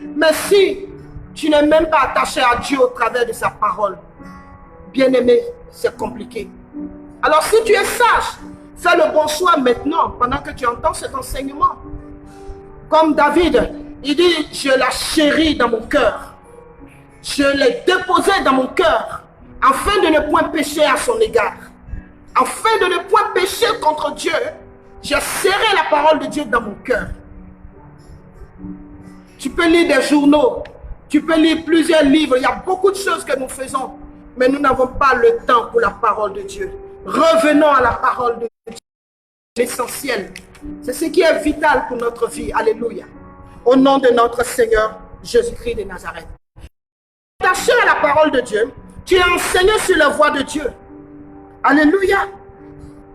Mais si tu n'es même pas attaché à Dieu au travers de sa parole, bien-aimé, c'est compliqué. Alors si tu es sage, fais le bon choix maintenant, pendant que tu entends cet enseignement. Comme David, il dit, je la chéris dans mon cœur. Je l'ai déposée dans mon cœur, afin de ne point pécher à son égard. Afin de ne point pécher contre Dieu, j'ai serré la parole de Dieu dans mon cœur. Tu peux lire des journaux, tu peux lire plusieurs livres, il y a beaucoup de choses que nous faisons, mais nous n'avons pas le temps pour la parole de Dieu. Revenons à la parole de Dieu, l'essentiel. C'est ce qui est vital pour notre vie. Alléluia. Au nom de notre Seigneur Jésus-Christ de Nazareth. Attaché à la parole de Dieu, tu es enseigné sur la voie de Dieu. Alléluia.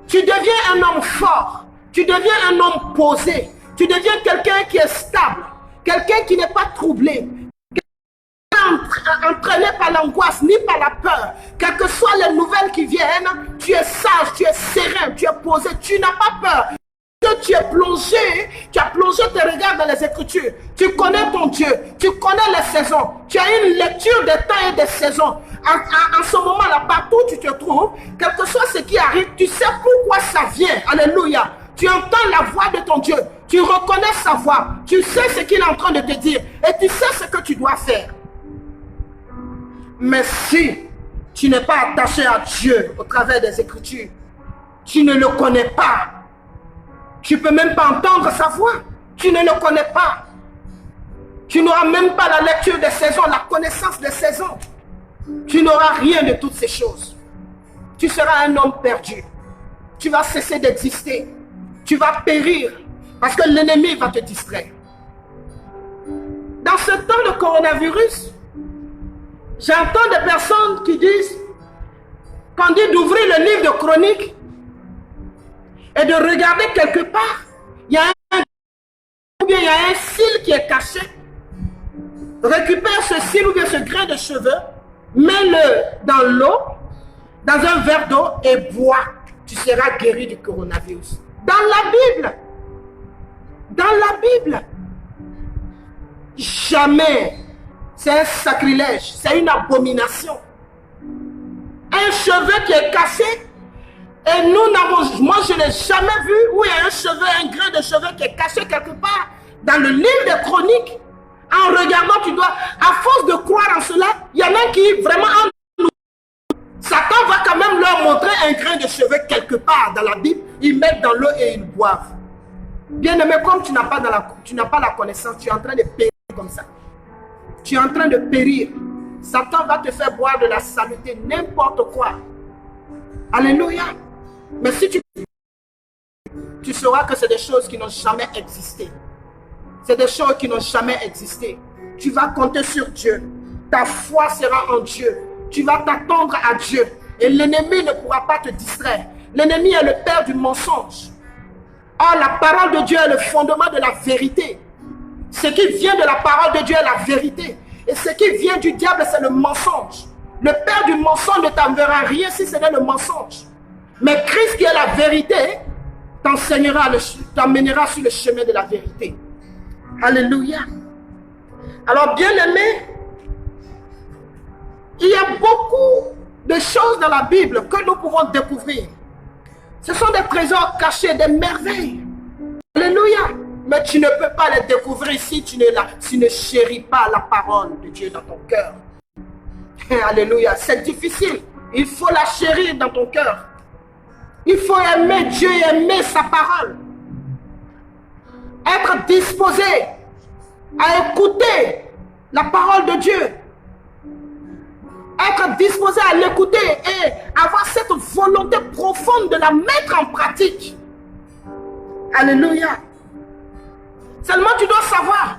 Tu deviens un homme fort, tu deviens un homme posé, tu deviens quelqu'un qui est stable, quelqu'un qui n'est pas troublé, entraîné par l'angoisse ni par la peur. Quelles que soient les nouvelles qui viennent, tu es sage, tu es serein, tu es posé, tu n'as pas peur. Que tu es plongé, tu as plongé tes regards dans les Écritures. Tu connais ton Dieu, tu connais les saisons. Tu as une lecture des temps et des saisons. En ce moment-là, partout où tu te trouves, quel que soit ce qui arrive, tu sais pourquoi ça vient. Alléluia. Tu entends la voix de ton Dieu. Tu reconnais sa voix. Tu sais ce qu'il est en train de te dire. Et tu sais ce que tu dois faire. Mais si tu n'es pas attaché à Dieu au travers des Écritures, tu ne le connais pas. Tu ne peux même pas entendre sa voix. Tu ne le connais pas. Tu n'auras même pas la lecture des saisons, la connaissance des saisons. Tu n'auras rien de toutes ces choses. Tu seras un homme perdu. Tu vas cesser d'exister. Tu vas périr parce que l'ennemi va te distraire. Dans ce temps de coronavirus, j'entends des personnes qui disent qu'on dit d'ouvrir le livre de Chroniques et de regarder quelque part, il y a un cil qui est caché. Récupère ce cil ou bien ce grain de cheveux, mets-le dans l'eau, dans un verre d'eau et bois. Tu seras guéri du coronavirus. Dans la Bible. Dans la Bible. Jamais. C'est un sacrilège. C'est une abomination. Un cheveu qui est caché. Et nous n'avons, moi je n'ai jamais vu où il y a un cheveu, un grain de cheveu qui est caché quelque part dans le livre des Chroniques. En regardant, tu dois, à force de croire en cela, il y en a qui vraiment, Satan va quand même leur montrer un grain de cheveux quelque part dans la Bible. Ils mettent dans l'eau et ils boivent. Bien aimé, comme tu n'as pas la connaissance, tu es en train de périr comme ça. Tu es en train de périr. Satan va te faire boire de la saleté, n'importe quoi. Alléluia. Mais si tu sauras que c'est des choses qui n'ont jamais existé. C'est des choses qui n'ont jamais existé. Tu vas compter sur Dieu. Ta foi sera en Dieu. Tu vas t'attendre à Dieu. Et l'ennemi ne pourra pas te distraire. L'ennemi est le père du mensonge. Or, la parole de Dieu est le fondement de la vérité. Ce qui vient de la parole de Dieu est la vérité. Et ce qui vient du diable, c'est le mensonge. Le père du mensonge ne t'enverra rien si ce n'est le mensonge. Mais Christ qui est la vérité, t'emmènera sur le chemin de la vérité. Alléluia. Alors bien aimé, il y a beaucoup de choses dans la Bible que nous pouvons découvrir. Ce sont des trésors cachés, des merveilles. Alléluia. Mais tu ne peux pas les découvrir si tu ne chéris pas la parole de Dieu dans ton cœur. Alléluia. C'est difficile. Il faut la chérir dans ton cœur. Il faut aimer Dieu et aimer sa parole. Être disposé à écouter la parole de Dieu. Être disposé à l'écouter et avoir cette volonté profonde de la mettre en pratique. Alléluia. Seulement tu dois savoir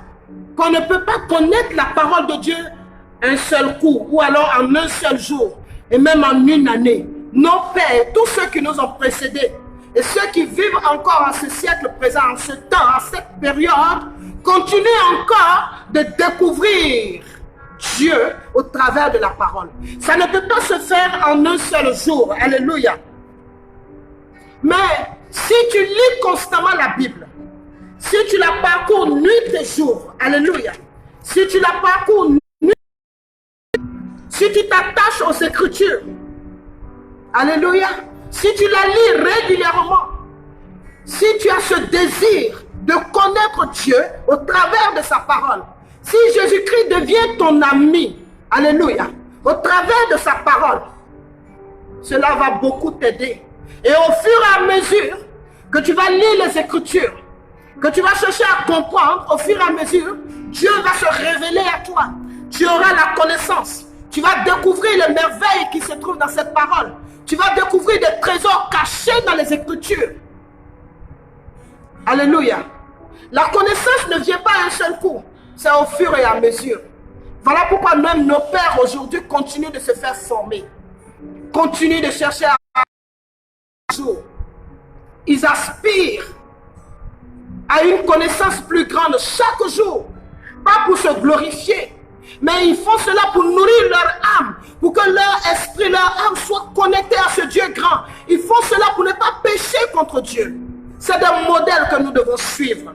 qu'on ne peut pas connaître la parole de Dieu un seul coup ou alors en un seul jour et même en une année. Nos pères, tous ceux qui nous ont précédés et ceux qui vivent encore en ce siècle présent, en ce temps, en cette période, continuent encore de découvrir Dieu au travers de la parole. Ça ne peut pas se faire en un seul jour. Alléluia. Mais si tu lis constamment la Bible, si tu la parcours nuit et jour, alléluia, si tu la parcours nuit, si tu t'attaches aux Écritures, alléluia, si tu la lis régulièrement, si tu as ce désir de connaître Dieu au travers de sa parole, si Jésus-Christ devient ton ami, alléluia, au travers de sa parole, cela va beaucoup t'aider. Et au fur et à mesure que tu vas lire les Écritures, que tu vas chercher à comprendre, au fur et à mesure, Dieu va se révéler à toi. Tu auras la connaissance. Tu vas découvrir les merveilles qui se trouvent dans cette parole. Tu vas découvrir des trésors cachés dans les Écritures. Alléluia. La connaissance ne vient pas à un seul coup. C'est au fur et à mesure. Voilà pourquoi même nos pères aujourd'hui continuent de se faire former. Continuent de chercher à... Ils aspirent à une connaissance plus grande chaque jour. Pas pour se glorifier, mais ils font cela pour nourrir leur âme, pour que leur esprit, leur âme soient connectés à ce Dieu grand. Ils font cela pour ne pas pécher contre Dieu. C'est des modèles que nous devons suivre.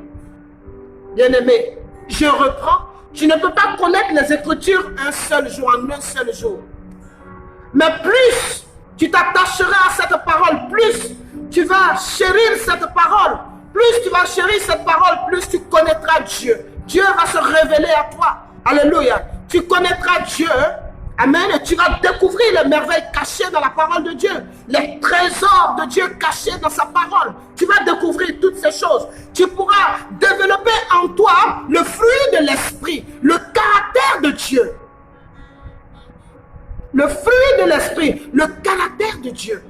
Bien-aimé, je reprends. Tu ne peux pas connaître les Écritures un seul jour, en un seul jour. Mais plus tu t'attacheras à cette parole, plus tu vas chérir cette parole. Plus tu vas chérir cette parole, plus tu connaîtras Dieu. Dieu va se révéler à toi. Alléluia. Tu connaîtras Dieu. Amen. Et tu vas découvrir les merveilles cachées dans la parole de Dieu. Les trésors de Dieu cachés dans sa parole. Tu vas découvrir toutes ces choses. Tu pourras développer en toi le fruit de l'esprit, le caractère de Dieu. Le fruit de l'esprit, le caractère de Dieu.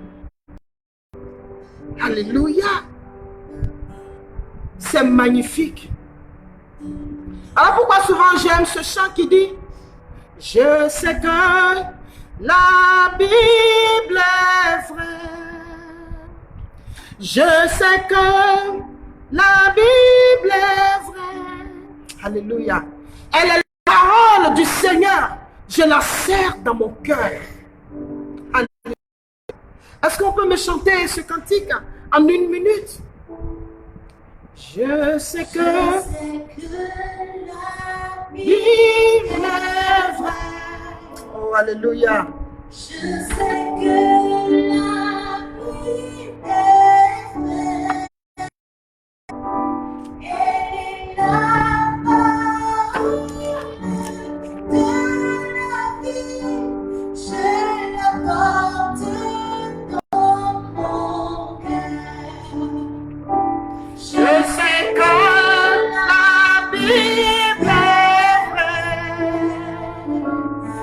Alléluia. C'est magnifique. Alors pourquoi souvent j'aime ce chant qui dit « Je sais que la Bible est vraie. Je sais que la Bible est vraie. » Alléluia. Elle est la parole du Seigneur. Je la serre dans mon cœur. Alléluia. Est-ce qu'on peut me chanter ce cantique en une minute? Je sais que la Bible est vraie. Oh, alléluia. Je sais que la Bible est vraie. Elle est la parole de la vie. Je la porte dans mon cœur. Je sais que la Bible est vraie.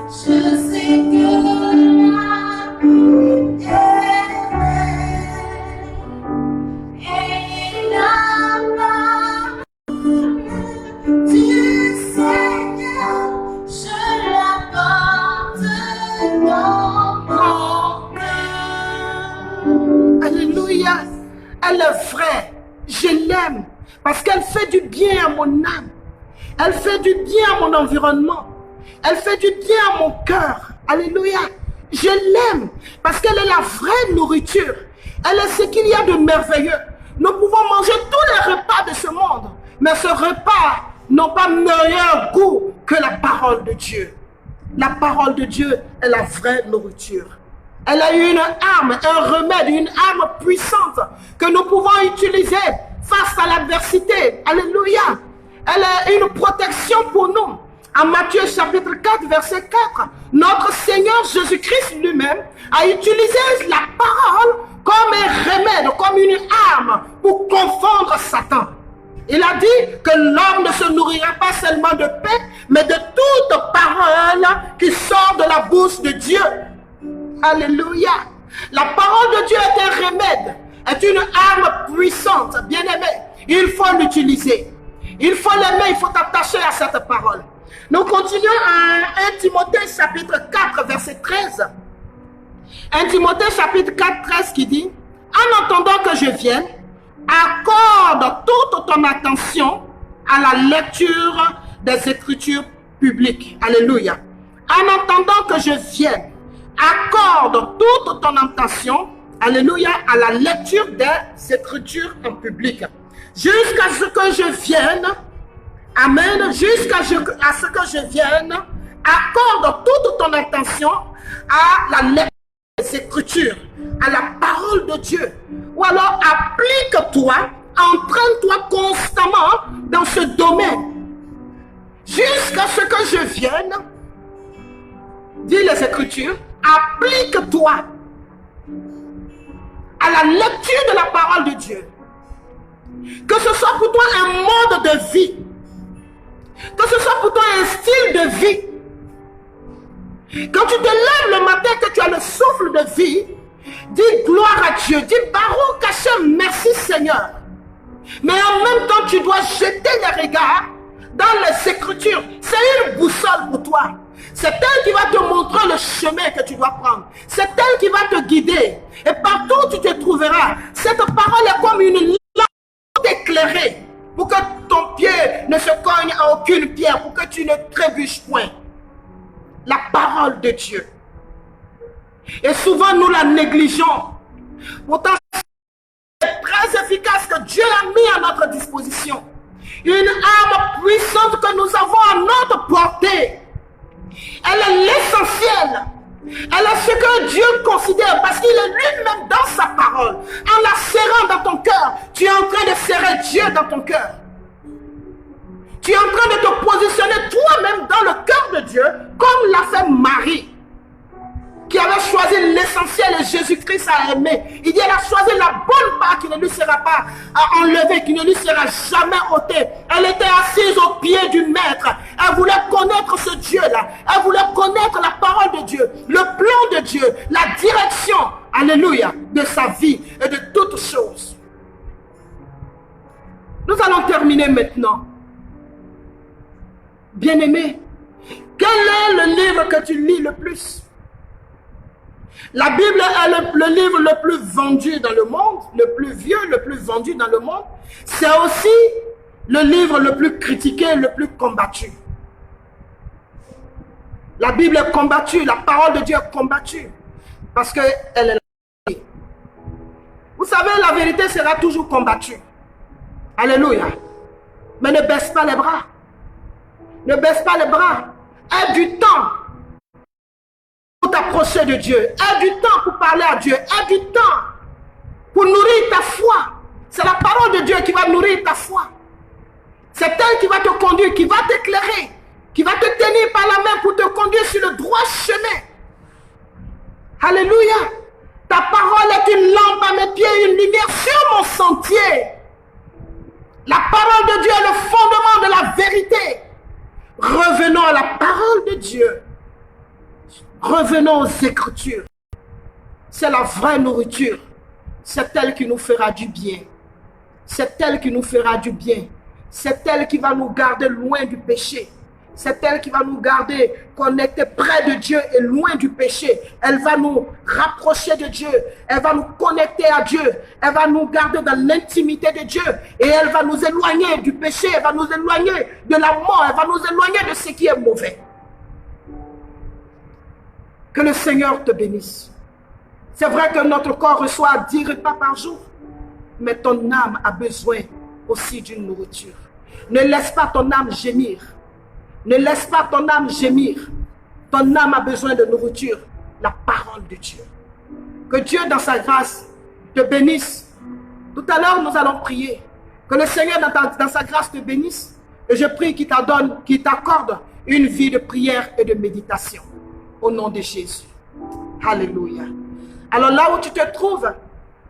Je sais que la Bible est vraie. Et la parole du Seigneur, je la porte dans mon cœur. Alléluia. Elle est vraie. Je l'aime parce qu'elle fait du bien à mon âme. Elle fait du bien à mon environnement. Elle fait du bien à mon cœur. Alléluia. Je l'aime parce qu'elle est la vraie nourriture. Elle est ce qu'il y a de merveilleux. Nous pouvons manger tous les repas de ce monde, mais ce repas n'a pas meilleur goût que la parole de Dieu. La parole de Dieu est la vraie nourriture. Elle a une arme, un remède, une arme puissante que nous pouvons utiliser face à l'adversité. Alléluia. Elle est une protection pour nous. En Matthieu chapitre 4, verset 4, notre Seigneur Jésus-Christ lui-même a utilisé la parole comme un remède, comme une arme pour confondre Satan. Il a dit que l'homme ne se nourrira pas seulement de pain, mais de toute parole qui sort de la bouche de Dieu. Alléluia. La parole de Dieu est un remède, est une arme puissante, bien-aimé. Il faut l'utiliser. Il faut l'aimer, il faut t'attacher à cette parole. Nous continuons à 1 Timothée chapitre 4, verset 13. 1 Timothée chapitre 4, 13 qui dit, en attendant que je vienne, accorde toute ton attention à la lecture des Écritures publiques. Alléluia. En attendant que je vienne, accorde toute ton attention, alléluia, à la lecture des Écritures en public. Jusqu'à ce que je vienne, amen, jusqu'à ce que je vienne, accorde toute ton attention à la lecture des Écritures, à la parole de Dieu. Ou alors applique-toi, entraîne-toi constamment dans ce domaine. Jusqu'à ce que je vienne, dit les Écritures, applique-toi à la lecture de la parole de Dieu. Que ce soit pour toi un mode de vie, que ce soit pour toi un style de vie. Quand tu te lèves le matin, que tu as le souffle de vie, dis gloire à Dieu, dis Baruch Hashem, merci Seigneur. Mais en même temps, tu dois jeter les regards dans les Écritures. C'est une boussole pour toi. C'est elle qui va te montrer le chemin que tu dois prendre. C'est elle qui va te guider. Et partout où tu te trouveras, cette parole est comme une lampe éclairée pour que ton pied ne se cogne à aucune pierre, pour que tu ne trébuches point. La parole de Dieu. Et souvent nous la négligeons. Pourtant, c'est très efficace que Dieu a mis à notre disposition. Une arme puissante que nous avons à notre portée. Elle est l'essentiel. Elle est ce que Dieu considère parce qu'il est lui-même dans sa parole. En la serrant dans ton cœur, tu es en train de serrer Dieu dans ton cœur. Tu es en train de te positionner toi-même dans le cœur de Dieu, comme l'a fait Marie, qui avait choisi l'essentiel et Jésus-Christ a aimé. Il dit, elle a choisi la bonne part qui ne lui sera pas enlevée, qui ne lui sera jamais ôtée. Elle était assise au pied du Maître. Elle voulait connaître ce Dieu-là. Elle voulait connaître la parole de Dieu, le plan de Dieu, la direction, alléluia, de sa vie et de toutes choses. Nous allons terminer maintenant. Bien-aimé, quel est le livre que tu lis le plus? La Bible est le livre le plus vendu dans le monde, le plus vieux, le plus vendu dans le monde. C'est aussi le livre le plus critiqué, le plus combattu. La Bible est combattue, la parole de Dieu est combattue, parce qu'elle est la vérité. Vous savez, la vérité sera toujours combattue. Alléluia. Mais ne baisse pas les bras. Ne baisse pas les bras. Aie du temps pour t'approcher de Dieu. Aie du temps pour parler à Dieu. Aie du temps pour nourrir ta foi. C'est la parole de Dieu qui va nourrir ta foi. C'est elle qui va te conduire, qui va t'éclairer, qui va te tenir par la main pour te conduire sur le droit chemin. Alléluia. Ta parole est une lampe à mes pieds, une lumière sur mon sentier. La parole de Dieu est le fondement de la vérité. Revenons à la parole de Dieu. Revenons aux Écritures. C'est la vraie nourriture. C'est elle qui nous fera du bien. C'est elle qui nous fera du bien. C'est elle qui va nous garder loin du péché. C'est elle qui va nous garder connectés près de Dieu et loin du péché. Elle va nous rapprocher de Dieu. Elle va nous connecter à Dieu. Elle va nous garder dans l'intimité de Dieu. Et elle va nous éloigner du péché. Elle va nous éloigner de la mort. Elle va nous éloigner de ce qui est mauvais. Que le Seigneur te bénisse. C'est vrai que notre corps reçoit 10 repas par jour. Mais ton âme a besoin aussi d'une nourriture. Ne laisse pas ton âme gémir. Ne laisse pas ton âme gémir. Ton âme a besoin de nourriture. La parole de Dieu. Que Dieu, dans sa grâce, te bénisse. Tout à l'heure, nous allons prier. Que le Seigneur, dans sa grâce, te bénisse. Et je prie qu'il t'accorde une vie de prière et de méditation. Au nom de Jésus. Alléluia. Alors là où tu te trouves,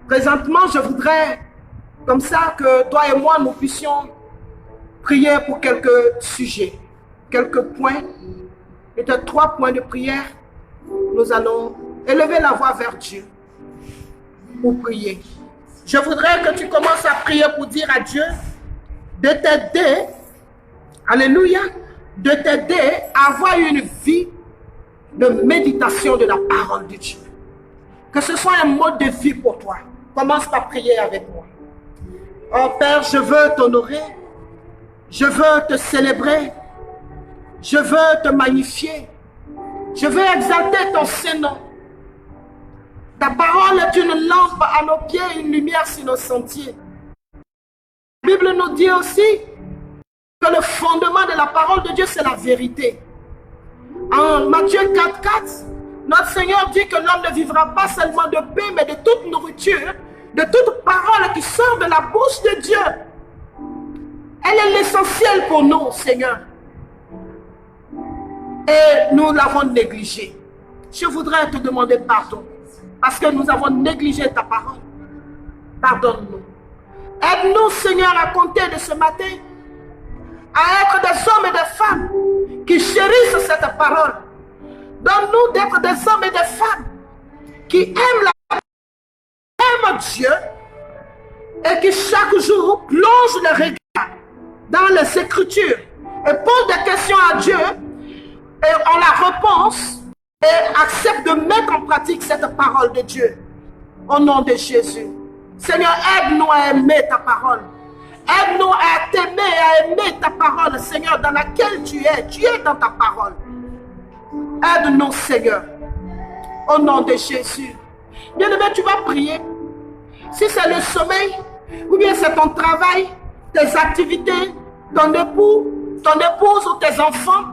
présentement, je voudrais, comme ça, que toi et moi, nous puissions prier pour quelques sujets, quelques points, peut-être 3 points de prière. Nous allons élever la voix vers Dieu pour prier. Je voudrais que tu commences à prier pour dire à Dieu de t'aider, alléluia, de t'aider à avoir une vie de méditation de la parole de Dieu. Que ce soit un mode de vie pour toi. Commence par prier avec moi. Oh Père, je veux t'honorer, je veux te célébrer, je veux te magnifier, je veux exalter ton Saint-Nom. Ta parole est une lampe à nos pieds, une lumière sur nos sentiers. La Bible nous dit aussi que le fondement de la parole de Dieu, c'est la vérité. En Matthieu 4,4, notre Seigneur dit que l'homme ne vivra pas seulement de pain, mais de toute nourriture, de toute parole qui sort de la bouche de Dieu. Elle est l'essentiel pour nous, Seigneur. Et nous l'avons négligée. Je voudrais te demander pardon, parce que nous avons négligé ta parole. Pardonne-nous. Aide-nous, Seigneur, à compter de ce matin, à être des hommes et des femmes qui chérissent cette parole. Donne-nous d'être des hommes et des femmes qui aiment Dieu et qui chaque jour plongent le regard dans les Écritures et posent des questions à Dieu et ont la réponse et acceptent de mettre en pratique cette parole de Dieu. Au nom de Jésus. Seigneur, aide-nous à aimer ta parole. Aide-nous à t'aimer et à aimer ta parole, Seigneur, dans laquelle tu es. Tu es dans ta parole. Aide-nous, Seigneur. Au nom de Jésus. Bien-aimé, tu vas prier. Si c'est le sommeil, ou bien c'est ton travail, tes activités, ton époux, ton épouse ou tes enfants,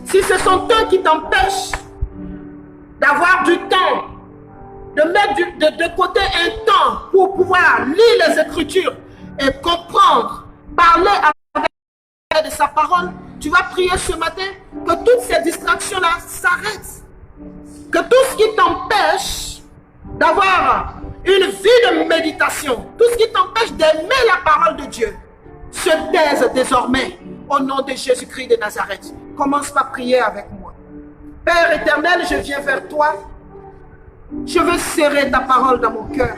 si ce sont eux qui t'empêchent d'avoir du temps, de mettre de côté un temps pour pouvoir lire les Écritures et comprendre, parler avec de sa parole, tu vas prier ce matin que toutes ces distractions-là s'arrêtent. Que tout ce qui t'empêche d'avoir une vie de méditation, tout ce qui t'empêche d'aimer la parole de Dieu, se taise désormais au nom de Jésus-Christ de Nazareth. Commence par prier avec moi. Père éternel, je viens vers toi. Je veux serrer ta parole dans mon cœur.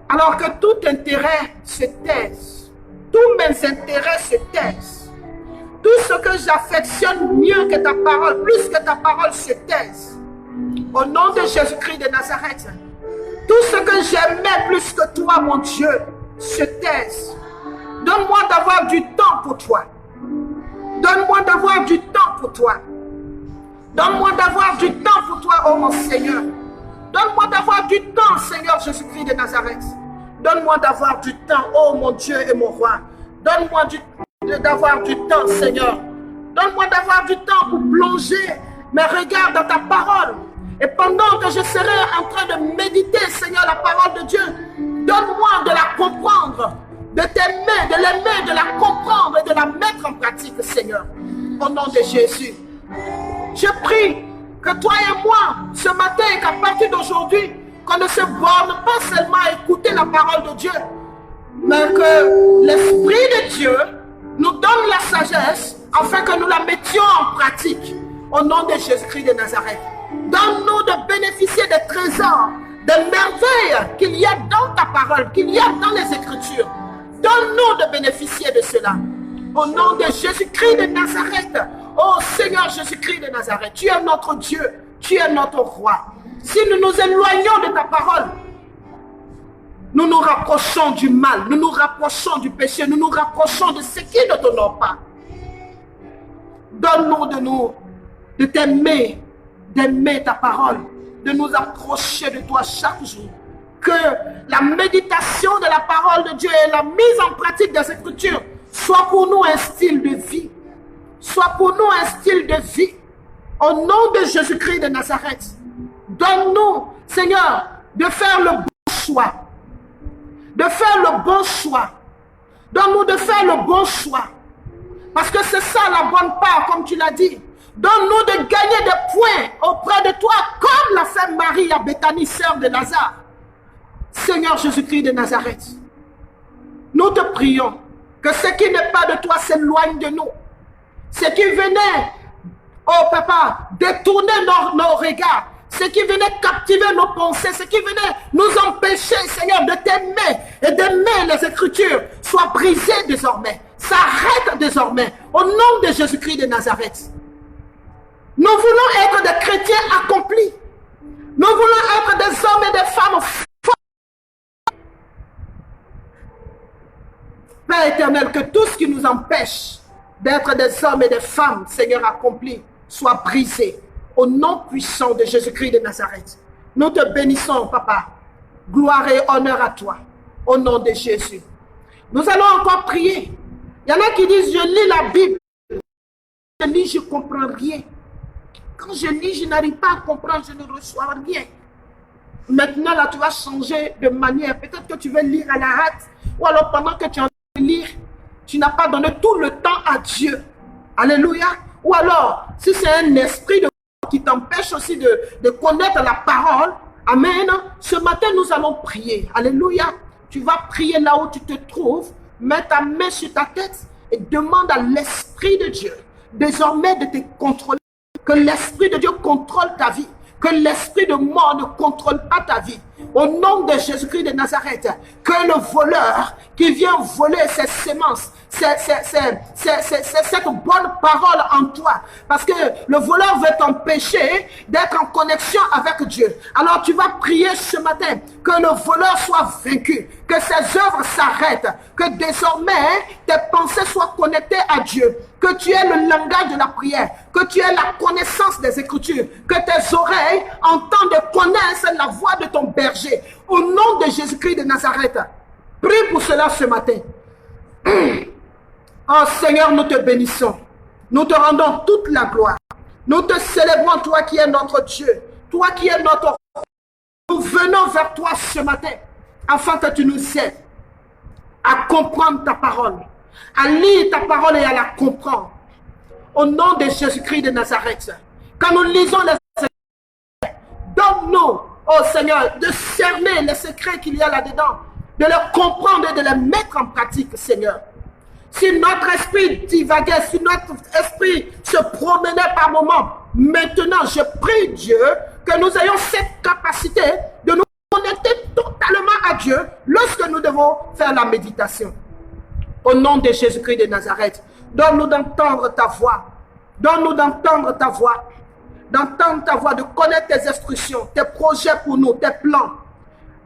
Alors que tout intérêt se taise, tous mes intérêts se taisent, tout ce que j'affectionne mieux que ta parole, plus que ta parole se taise. Au nom de Jésus-Christ de Nazareth, tout ce que j'aimais plus que toi, mon Dieu, se taise. Donne-moi d'avoir du temps pour toi. Donne-moi d'avoir du temps pour toi. Donne-moi d'avoir du temps pour toi, oh mon Seigneur. Donne-moi d'avoir du temps, Seigneur Jésus-Christ de Nazareth. Donne-moi d'avoir du temps, oh mon Dieu et mon roi. Donne-moi d'avoir du temps, Seigneur. Donne-moi d'avoir du temps pour plonger mes regards dans ta parole. Et pendant que je serai en train de méditer, Seigneur, la parole de Dieu, donne-moi de la comprendre, de t'aimer, de l'aimer, de la comprendre et de la mettre en pratique, Seigneur. Au nom de Jésus. Je prie que toi et moi, ce matin, qu'à partir d'aujourd'hui, qu'on ne se borne pas seulement à écouter la parole de Dieu, mais que l'Esprit de Dieu nous donne la sagesse afin que nous la mettions en pratique. Au nom de Jésus-Christ de Nazareth. Donne-nous de bénéficier des trésors, des merveilles qu'il y a dans ta parole, qu'il y a dans les Écritures. Donne-nous de bénéficier de cela. Au nom de Jésus-Christ de Nazareth. Oh Seigneur Jésus-Christ de Nazareth, tu es notre Dieu, tu es notre roi. Si nous nous éloignons de ta parole, nous nous rapprochons du mal, nous nous rapprochons du péché, nous nous rapprochons de ce qui ne t'honore pas. Donne-nous de t'aimer, d'aimer ta parole, de nous approcher de toi chaque jour. Que la méditation de la parole de Dieu et la mise en pratique des Écritures soit pour nous un style de vie. Soit pour nous un style de vie. Au nom de Jésus-Christ de Nazareth, donne-nous Seigneur, de faire le bon choix. De faire le bon choix. Donne-nous de faire le bon choix. Parce que c'est ça la bonne part, comme tu l'as dit. Donne-nous de gagner des points auprès de toi, comme l'a fait Marie à Béthanie, sœur de Lazare. Seigneur Jésus-Christ de Nazareth, nous te prions que ce qui n'est pas de toi s'éloigne de nous. Ce qui venait, oh papa, détourner nos regards, ce qui venait captiver nos pensées, ce qui venait nous empêcher, Seigneur, de t'aimer et d'aimer les Écritures, soit brisé désormais, s'arrête désormais, au nom de Jésus-Christ de Nazareth. Nous voulons être des chrétiens accomplis. Nous voulons être des hommes et des femmes forts. Père éternel, que tout ce qui nous empêche d'être des hommes et des femmes, Seigneur, accomplis, soit brisé. Au nom puissant de Jésus-Christ de Nazareth. Nous te bénissons, Papa. Gloire et honneur à toi. Au nom de Jésus. Nous allons encore prier. Il y en a qui disent, je lis la Bible. Je lis, je ne comprends rien. Quand je lis, je n'arrive pas à comprendre, je ne reçois rien. Maintenant, là, tu vas changer de manière. Peut-être que tu veux lire à la hâte. Ou alors, pendant que tu es en train de lire, tu n'as pas donné tout le temps à Dieu. Alléluia. Ou alors, si c'est un esprit qui t'empêche aussi de connaître la parole, amen, ce matin, nous allons prier. Alléluia. Tu vas prier là où tu te trouves. Mets ta main sur ta tête et demande à l'Esprit de Dieu désormais de te contrôler. Que l'Esprit de Dieu contrôle ta vie. Que l'esprit de mort ne contrôle pas ta vie. Au nom de Jésus-Christ de Nazareth, que le voleur qui vient voler ses semences, cette bonne parole en toi, parce que le voleur veut t'empêcher d'être en connexion avec Dieu. Alors tu vas prier ce matin que le voleur soit vaincu, que ses œuvres s'arrêtent, que désormais tes pensées soient connectées à Dieu, que tu aies le langage de la prière, que tu aies la connaissance des Écritures, que tes oreilles entendent et connaissent la voix de ton berger. Au nom de Jésus-Christ de Nazareth, prie pour cela ce matin. Oh Seigneur, nous te bénissons. Nous te rendons toute la gloire. Nous te célébrons, toi qui es notre Dieu, toi qui es notre... Nous venons vers toi ce matin, afin que tu nous aides à comprendre ta parole, à lire ta parole et à la comprendre. Au nom de Jésus-Christ de Nazareth, quand nous lisons les secrets, donne-nous, oh Seigneur, de cerner les secrets qu'il y a là-dedans, de les comprendre et de les mettre en pratique, Seigneur. Si notre esprit divaguait, si notre esprit se promenait par moments, maintenant je prie Dieu que nous ayons cette capacité de nous connecter totalement à Dieu lorsque nous devons faire la méditation. Au nom de Jésus-Christ de Nazareth, donne-nous d'entendre ta voix. Donne-nous d'entendre ta voix. D'entendre ta voix, de connaître tes instructions, tes projets pour nous, tes plans.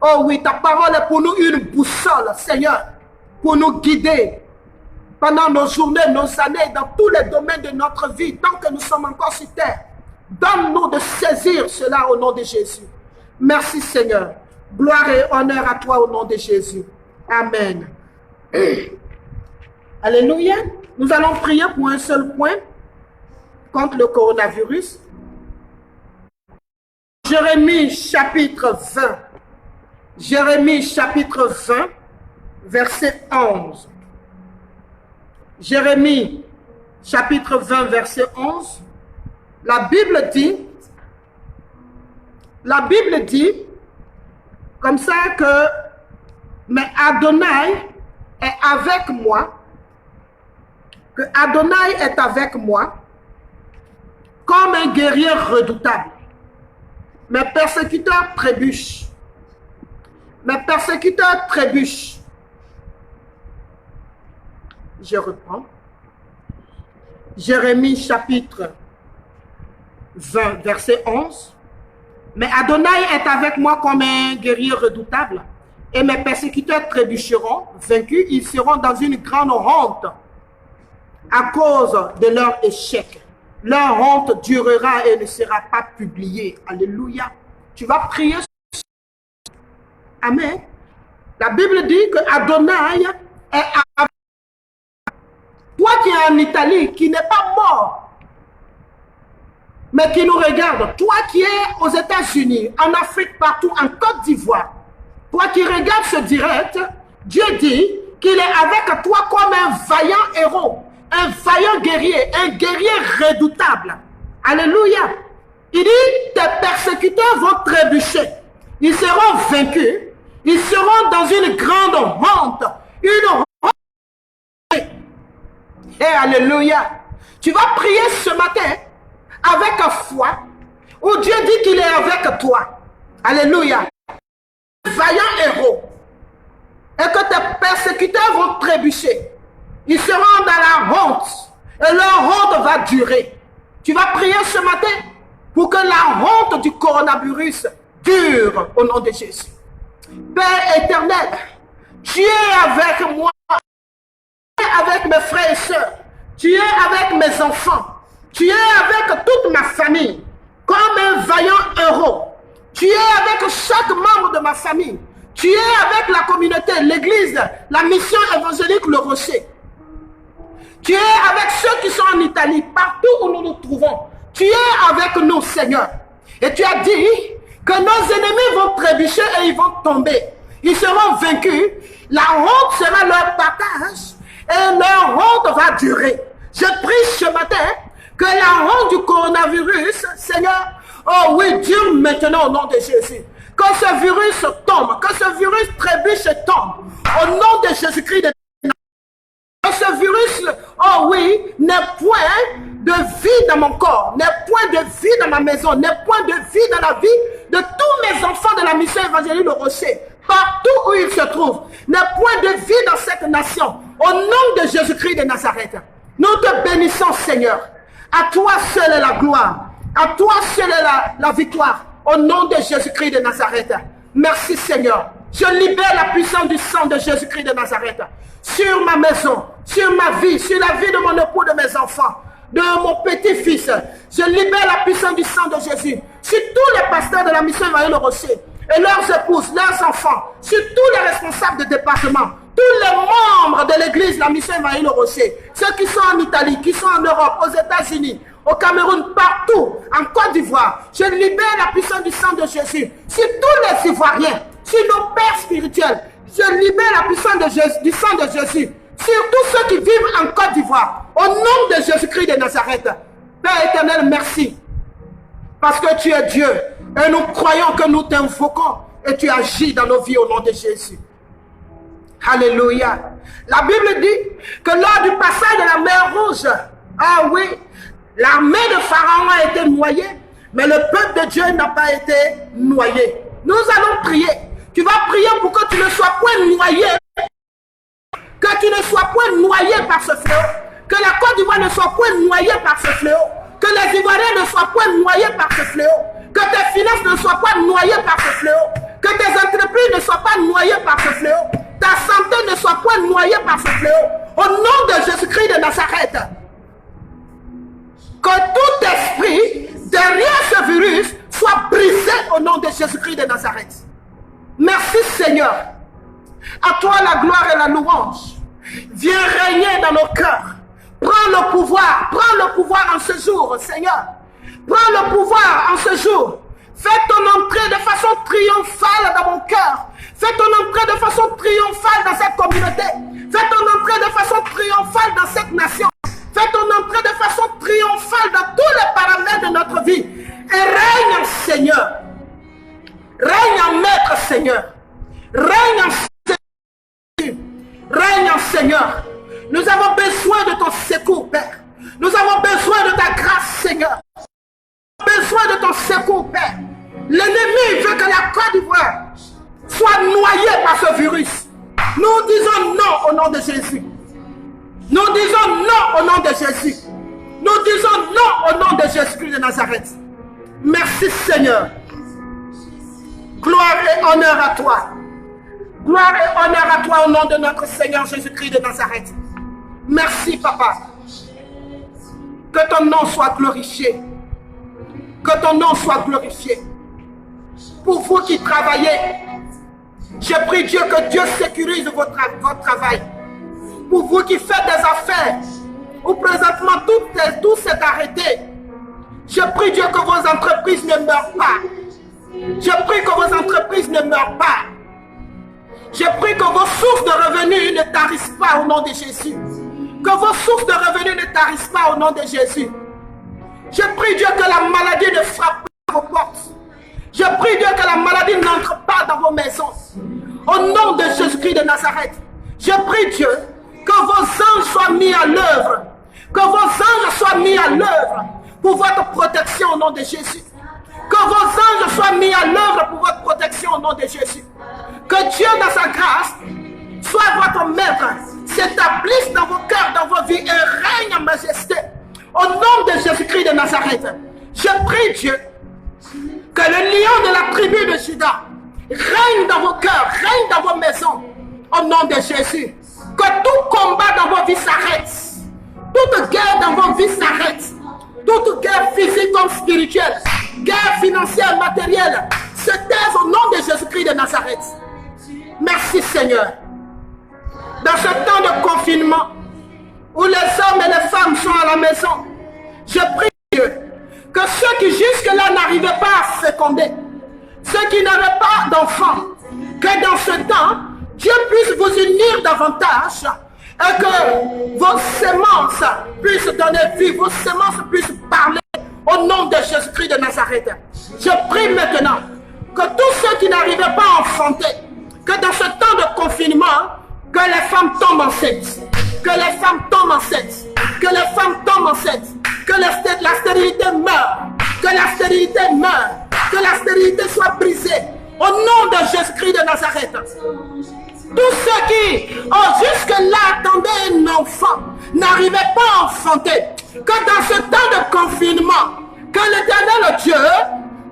Oh oui, ta parole est pour nous une boussole, Seigneur, pour nous guider pendant nos journées, nos années, dans tous les domaines de notre vie, tant que nous sommes encore sur terre. Donne-nous de saisir cela au nom de Jésus. Merci Seigneur. Gloire et honneur à toi au nom de Jésus. Amen. Alléluia. Nous allons prier pour un seul point contre le coronavirus. Jérémie chapitre 20. Jérémie chapitre 20, verset 11. Jérémie chapitre 20, verset 11. La Bible dit comme ça que mais Adonai est avec moi, que Adonai est avec moi comme un guerrier redoutable. Mes persécuteurs trébuchent. Mes persécuteurs trébuchent. Je reprends. Jérémie chapitre 20, verset 11. Mais Adonai est avec moi comme un guerrier redoutable, et mes persécuteurs trébucheront, vaincus, ils seront dans une grande honte à cause de leur échec. Leur honte durera et ne sera pas publiée. Alléluia. Tu vas prier. Amen. La Bible dit que Adonai est avec toi qui es en Italie, qui n'est pas mort, mais qui nous regarde, toi qui es aux États-Unis, en Afrique, partout, en Côte d'Ivoire, toi qui regardes ce direct, Dieu dit qu'il est avec toi comme un vaillant héros, un vaillant guerrier, un guerrier redoutable. Alléluia. Il dit, tes persécuteurs vont trébucher. Ils seront vaincus. Ils seront dans une grande honte. Une honte. Et alléluia. Tu vas prier ce matin avec foi, où Dieu dit qu'il est avec toi. Alléluia. Vaillant héros. Et que tes persécuteurs vont trébucher. Ils seront dans la honte. Et leur honte va durer. Tu vas prier ce matin pour que la honte du coronavirus dure au nom de Jésus. Père éternel, tu es avec moi, tu es avec mes frères et sœurs, tu es avec mes enfants, tu es avec toute ma famille, comme un vaillant héros. Tu es avec chaque membre de ma famille. Tu es avec la communauté, l'église, la mission évangélique Le Rocher. Tu es avec ceux qui sont en Italie, partout où nous nous trouvons. Tu es avec nous, Seigneur. Et tu as dit que nos ennemis vont trébucher et ils vont tomber. Ils seront vaincus. La honte sera leur partage et leur honte va durer. Je prie ce matin que la honte du coronavirus, Seigneur, oh oui, dure maintenant au nom de Jésus. Que ce virus tombe, que ce virus trébuche et tombe. Au nom de Jésus-Christ de que ce virus, oh oui, n'est point de vie dans mon corps, n'est point de vie dans ma maison, n'est point de vie dans la vie de tous mes enfants de la mission évangélique Le Rocher, partout où ils se trouvent, n'est point de vie dans cette nation. Au nom de Jésus-Christ de Nazareth, nous te bénissons, Seigneur. À toi seul est la gloire, à toi seul est la victoire. Au nom de Jésus-Christ de Nazareth. Merci Seigneur. Je libère la puissance du sang de Jésus-Christ de Nazareth sur ma maison, sur ma vie, sur la vie de mon époux, de mes enfants, de mon petit-fils. Je libère la puissance du sang de Jésus sur tous les pasteurs de la mission Évangélique Le Rocher et leurs épouses, leurs enfants, sur tous les responsables de département, tous les membres de l'église, la mission Évangélique Le Rocher, ceux qui sont en Italie, qui sont en Europe, aux États-Unis, au Cameroun, partout, en Côte d'Ivoire. Je libère la puissance du sang de Jésus sur tous les Ivoiriens, sur nos pères spirituels. Je libère la puissance du sang de Jésus sur tous ceux qui vivent en Côte d'Ivoire. Au nom de Jésus-Christ de Nazareth. Père éternel, merci. Parce que tu es Dieu. Et nous croyons que nous t'invoquons. Et tu agis dans nos vies au nom de Jésus. Alléluia. La Bible dit que lors du passage de la mer Rouge, ah oui, l'armée de Pharaon a été noyée, mais le peuple de Dieu n'a pas été noyé. Nous allons prier. Tu vas prier pour que tu ne sois point noyé. Que tu ne sois point noyé par ce fléau. Que la Côte d'Ivoire ne soit point noyée par ce fléau. Que les Ivoiriens ne soient point noyés par ce fléau. Que tes finances ne soient pas noyées par ce fléau. Que tes entreprises ne soient pas noyées par ce fléau. Ta santé ne soit point noyée par ce fléau. Au nom de Jésus-Christ de Nazareth. Que tout esprit derrière ce virus soit brisé au nom de Jésus-Christ de Nazareth. Merci Seigneur. À toi la gloire et la louange. Viens régner dans nos cœurs. Prends le pouvoir en ce jour, Seigneur. Prends le pouvoir en ce jour. Fais ton entrée de façon triomphale dans mon cœur. Fais ton entrée de façon triomphale dans cette communauté. Fais ton entrée de façon triomphale dans cette nation. Fais ton entrée de façon triomphale dans tous les paramètres de notre vie. Et règne, Seigneur. Règne en maître, Seigneur. Règne en Seigneur. Règne en Seigneur. Nous avons besoin de ton secours, Père. Nous avons besoin de ta grâce, Seigneur. Nous avons besoin de ton secours, Père. L'ennemi veut que la Côte d'Ivoire soit noyée par ce virus. Nous disons non au nom de Jésus. Nous disons non au nom de Jésus. Nous disons non au nom de Jésus-Christ de Nazareth. Merci Seigneur. Gloire et honneur à toi. Gloire et honneur à toi au nom de notre Seigneur Jésus-Christ de Nazareth. Merci Papa. Que ton nom soit glorifié. Que ton nom soit glorifié. Pour vous qui travaillez, je prie Dieu que Dieu sécurise votre travail. Pour vous qui faites des affaires, où présentement tout s'est arrêté, je prie Dieu que entreprises ne meurent pas. Je prie que vos entreprises ne meurent pas. Je prie que vos sources de revenus ne tarissent pas au nom de Jésus. Que vos sources de revenus ne tarissent pas au nom de Jésus. Je prie Dieu que la maladie ne frappe pas vos portes. Je prie Dieu que la maladie n'entre pas dans vos maisons. Au nom de Jésus-Christ de Nazareth, je prie Dieu que vos anges soient mis à l'œuvre. Que vos anges soient mis à l'œuvre pour votre protection au nom de Jésus. Que vos anges soient mis à l'œuvre pour votre protection au nom de Jésus. Que Dieu dans sa grâce soit votre maître, s'établisse dans vos cœurs, dans vos vies et règne en majesté. Au nom de Jésus-Christ de Nazareth, je prie Dieu que le lion de la tribu de Juda règne dans vos cœurs, règne dans vos maisons. Au nom de Jésus, que tout combat dans vos vies s'arrête. Toute guerre dans vos vies s'arrête. Toute guerre physique comme spirituelle, guerre financière, matérielle, se taise au nom de Jésus-Christ de Nazareth. Merci Seigneur. Dans ce temps de confinement, où les hommes et les femmes sont à la maison, je prie Dieu que ceux qui jusque-là n'arrivaient pas à féconder, ceux qui n'avaient pas d'enfants, que dans ce temps, Dieu puisse vous unir davantage et que vos semences puissent donner vie, vos semences puissent parler au nom de Jésus-Christ de Nazareth. Je prie maintenant que tous ceux qui n'arrivaient pas à enfanter, que dans ce temps de confinement, que les femmes tombent enceintes, que les femmes tombent enceintes, que les femmes tombent enceintes, que la stérilité meure, que la stérilité meure, que la stérilité soit brisée au nom de Jésus-Christ de Nazareth. Tous ceux qui jusque-là attendaient un enfant n'arrivaient pas à enfanter, que dans ce temps de confinement, que l'Éternel Dieu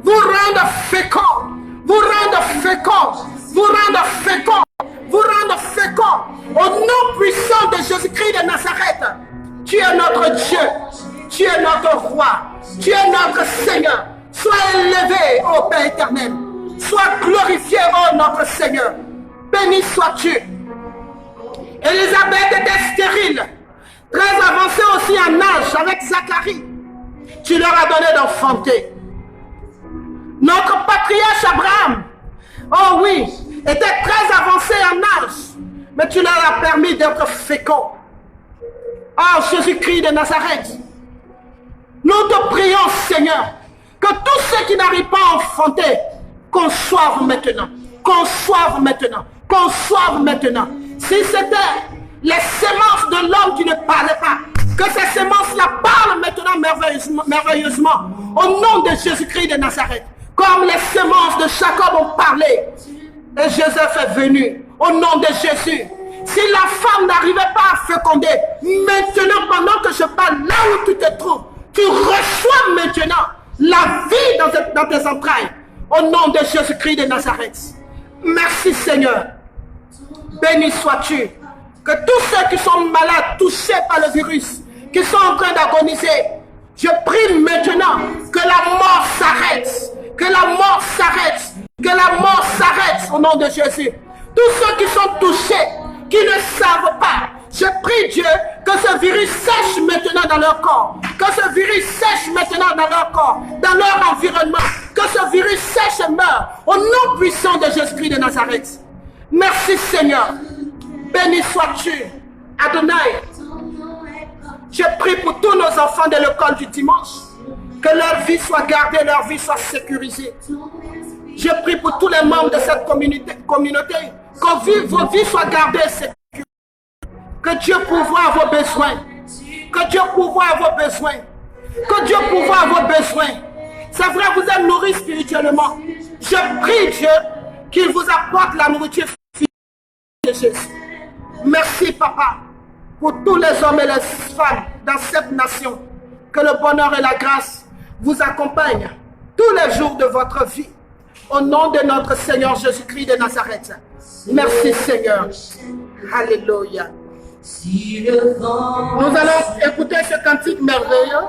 vous rende fécond, vous rende fécond, vous rende fécond, vous rende fécond. Au nom puissant de Jésus-Christ de Nazareth, tu es notre Dieu, tu es notre roi, tu es notre Seigneur. Sois élevé, ô Père éternel, sois glorifié, ô notre Seigneur. Béni sois-tu. Élisabeth était stérile, très avancée aussi en âge avec Zacharie. Tu leur as donné d'enfanter. Notre patriarche Abraham, oh oui, était très avancé en âge, mais tu leur as permis d'être féconds. Oh Jésus-Christ de Nazareth, nous te prions Seigneur, que tous ceux qui n'arrivent pas à enfanter, conçoivent maintenant, conçoivent maintenant, conçoivent maintenant. Si c'était les semences de l'homme qui ne parlaient pas, que ces semences-là parlent maintenant merveilleusement, au nom de Jésus-Christ de Nazareth, comme les semences de Jacob ont parlé. Et Joseph est venu au nom de Jésus. Si la femme n'arrivait pas à féconder, maintenant pendant que je parle, là où tu te trouves, tu reçois maintenant la vie dans tes entrailles. Au nom de Jésus-Christ de Nazareth. Merci Seigneur. Béni sois-tu. Que tous ceux qui sont malades, touchés par le virus, qui sont en train d'agoniser, je prie maintenant que la mort s'arrête. Que la mort s'arrête. Que la mort s'arrête au nom de Jésus. Tous ceux qui sont touchés, qui ne savent pas, je prie Dieu que ce virus sèche maintenant dans leur corps. Que ce virus sèche maintenant dans leur corps, dans leur environnement. Que ce virus sèche et meure. Au nom puissant de Jésus-Christ de Nazareth. Merci Seigneur. Béni sois-tu, Adonai. Je prie pour tous nos enfants de l'école du dimanche. Que leur vie soit gardée, leur vie soit sécurisée. Je prie pour tous les membres de cette communauté que vos vies soient gardées et sécurisées. Que Dieu pourvoie à vos besoins. Que Dieu pourvoie à vos besoins. Que Dieu pourvoie à vos besoins. C'est vrai, vous êtes nourris spirituellement. Je prie Dieu qu'il vous apporte la nourriture de Jésus. Merci Papa pour tous les hommes et les femmes dans cette nation. Que le bonheur et la grâce vous accompagnent tous les jours de votre vie. Au nom de notre Seigneur Jésus-Christ de Nazareth. Merci Seigneur. Alléluia. Nous allons écouter ce cantique merveilleux.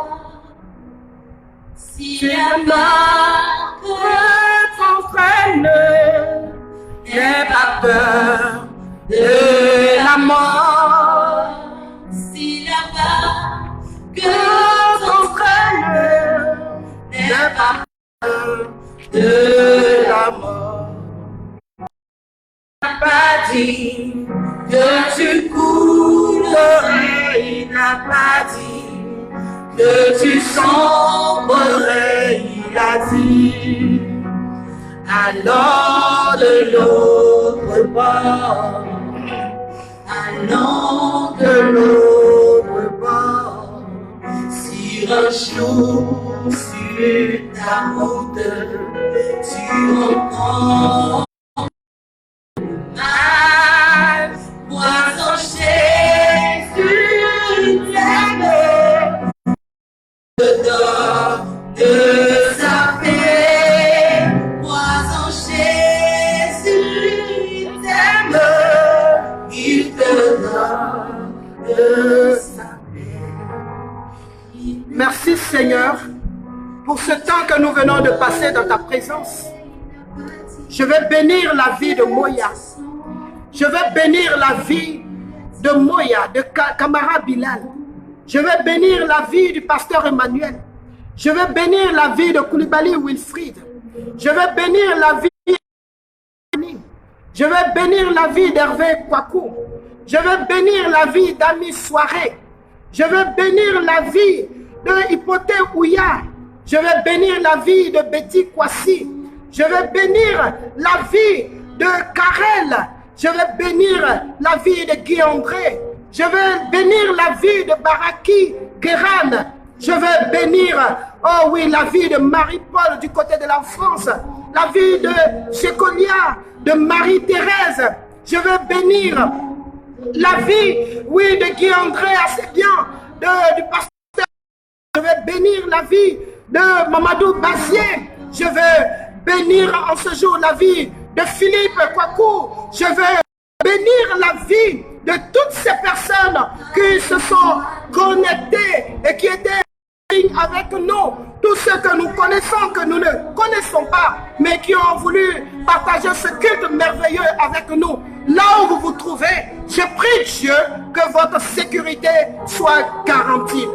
Si la mort t'entraîne, n'aie pas peur de la mort. Si la vague Que t'entraîne, n'aie pas de la mort. Il n'a pas dit que tu coulerais, il n'a pas dit que tu sombrerais, il a dit. Alors de l'autre bord, allons de l'autre bord, sur un jour sur ta route, tu entends mal, poison Jésus t'aime, dedans de sa paix, poison Jésus t'aime, il te donne de sa paix. Merci Seigneur pour ce temps que nous venons de passer dans ta présence. Je vais bénir la vie de Moya. Je vais bénir la vie de Moya, de Kamara Bilal. Je vais bénir la vie du pasteur Emmanuel. Je vais bénir la vie de Koulibaly Wilfried. Je vais bénir la vie de... Je vais bénir la vie d'Hervé Kwaku. Je vais bénir la vie d'Ami Soirée. Je vais bénir la vie de Hypothé Ouya. Je vais bénir la vie de Betty Kwasi. Je vais bénir la vie de Karel. Je vais bénir la vie de Guy André. Je vais bénir la vie de Baraki Kéran. Je vais bénir, oh oui, la vie de Marie-Paul du côté de la France. La vie de Checolia, de Marie-Thérèse. Je vais bénir la vie, oui, de Guy André assez bien, du pasteur. Je vais bénir la vie de Mamadou Bazier. Je vais bénir en ce jour la vie de Philippe Kwaku. Je vais bénir la vie de toutes ces personnes qui se sont connectées et qui étaient avec nous. Tous ceux que nous connaissons, que nous ne connaissons pas, mais qui ont voulu partager ce culte merveilleux avec nous. Là où vous vous trouvez, je prie Dieu que votre sécurité soit garantie.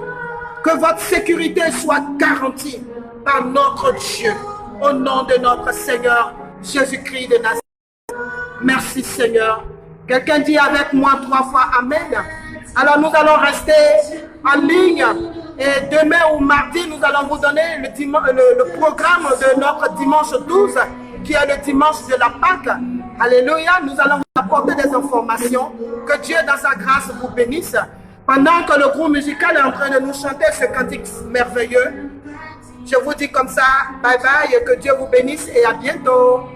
Que votre sécurité soit garantie par notre Dieu. Au nom de notre Seigneur Jésus-Christ de Nazareth. Merci Seigneur. Quelqu'un dit avec moi 3 fois Amen. Alors nous allons rester en ligne. Et demain ou mardi, nous allons vous donner le programme de notre dimanche 12, qui est le dimanche de la Pâque. Alléluia. Nous allons vous apporter des informations. Que Dieu dans sa grâce vous bénisse. Pendant que le groupe musical est en train de nous chanter ce cantique merveilleux, je vous dis comme ça, bye bye, et que Dieu vous bénisse et à bientôt.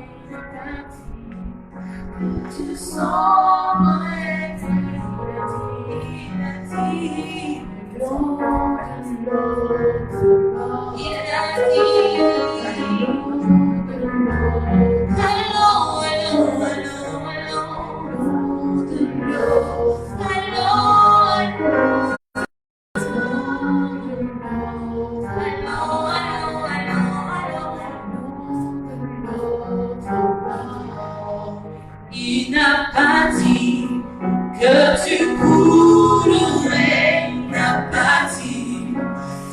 Il n'a pas dit que tu coulerais, il n'a pas dit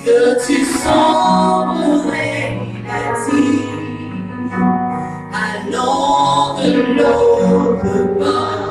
que tu sombrerais, il a dit allons de l'autre bord.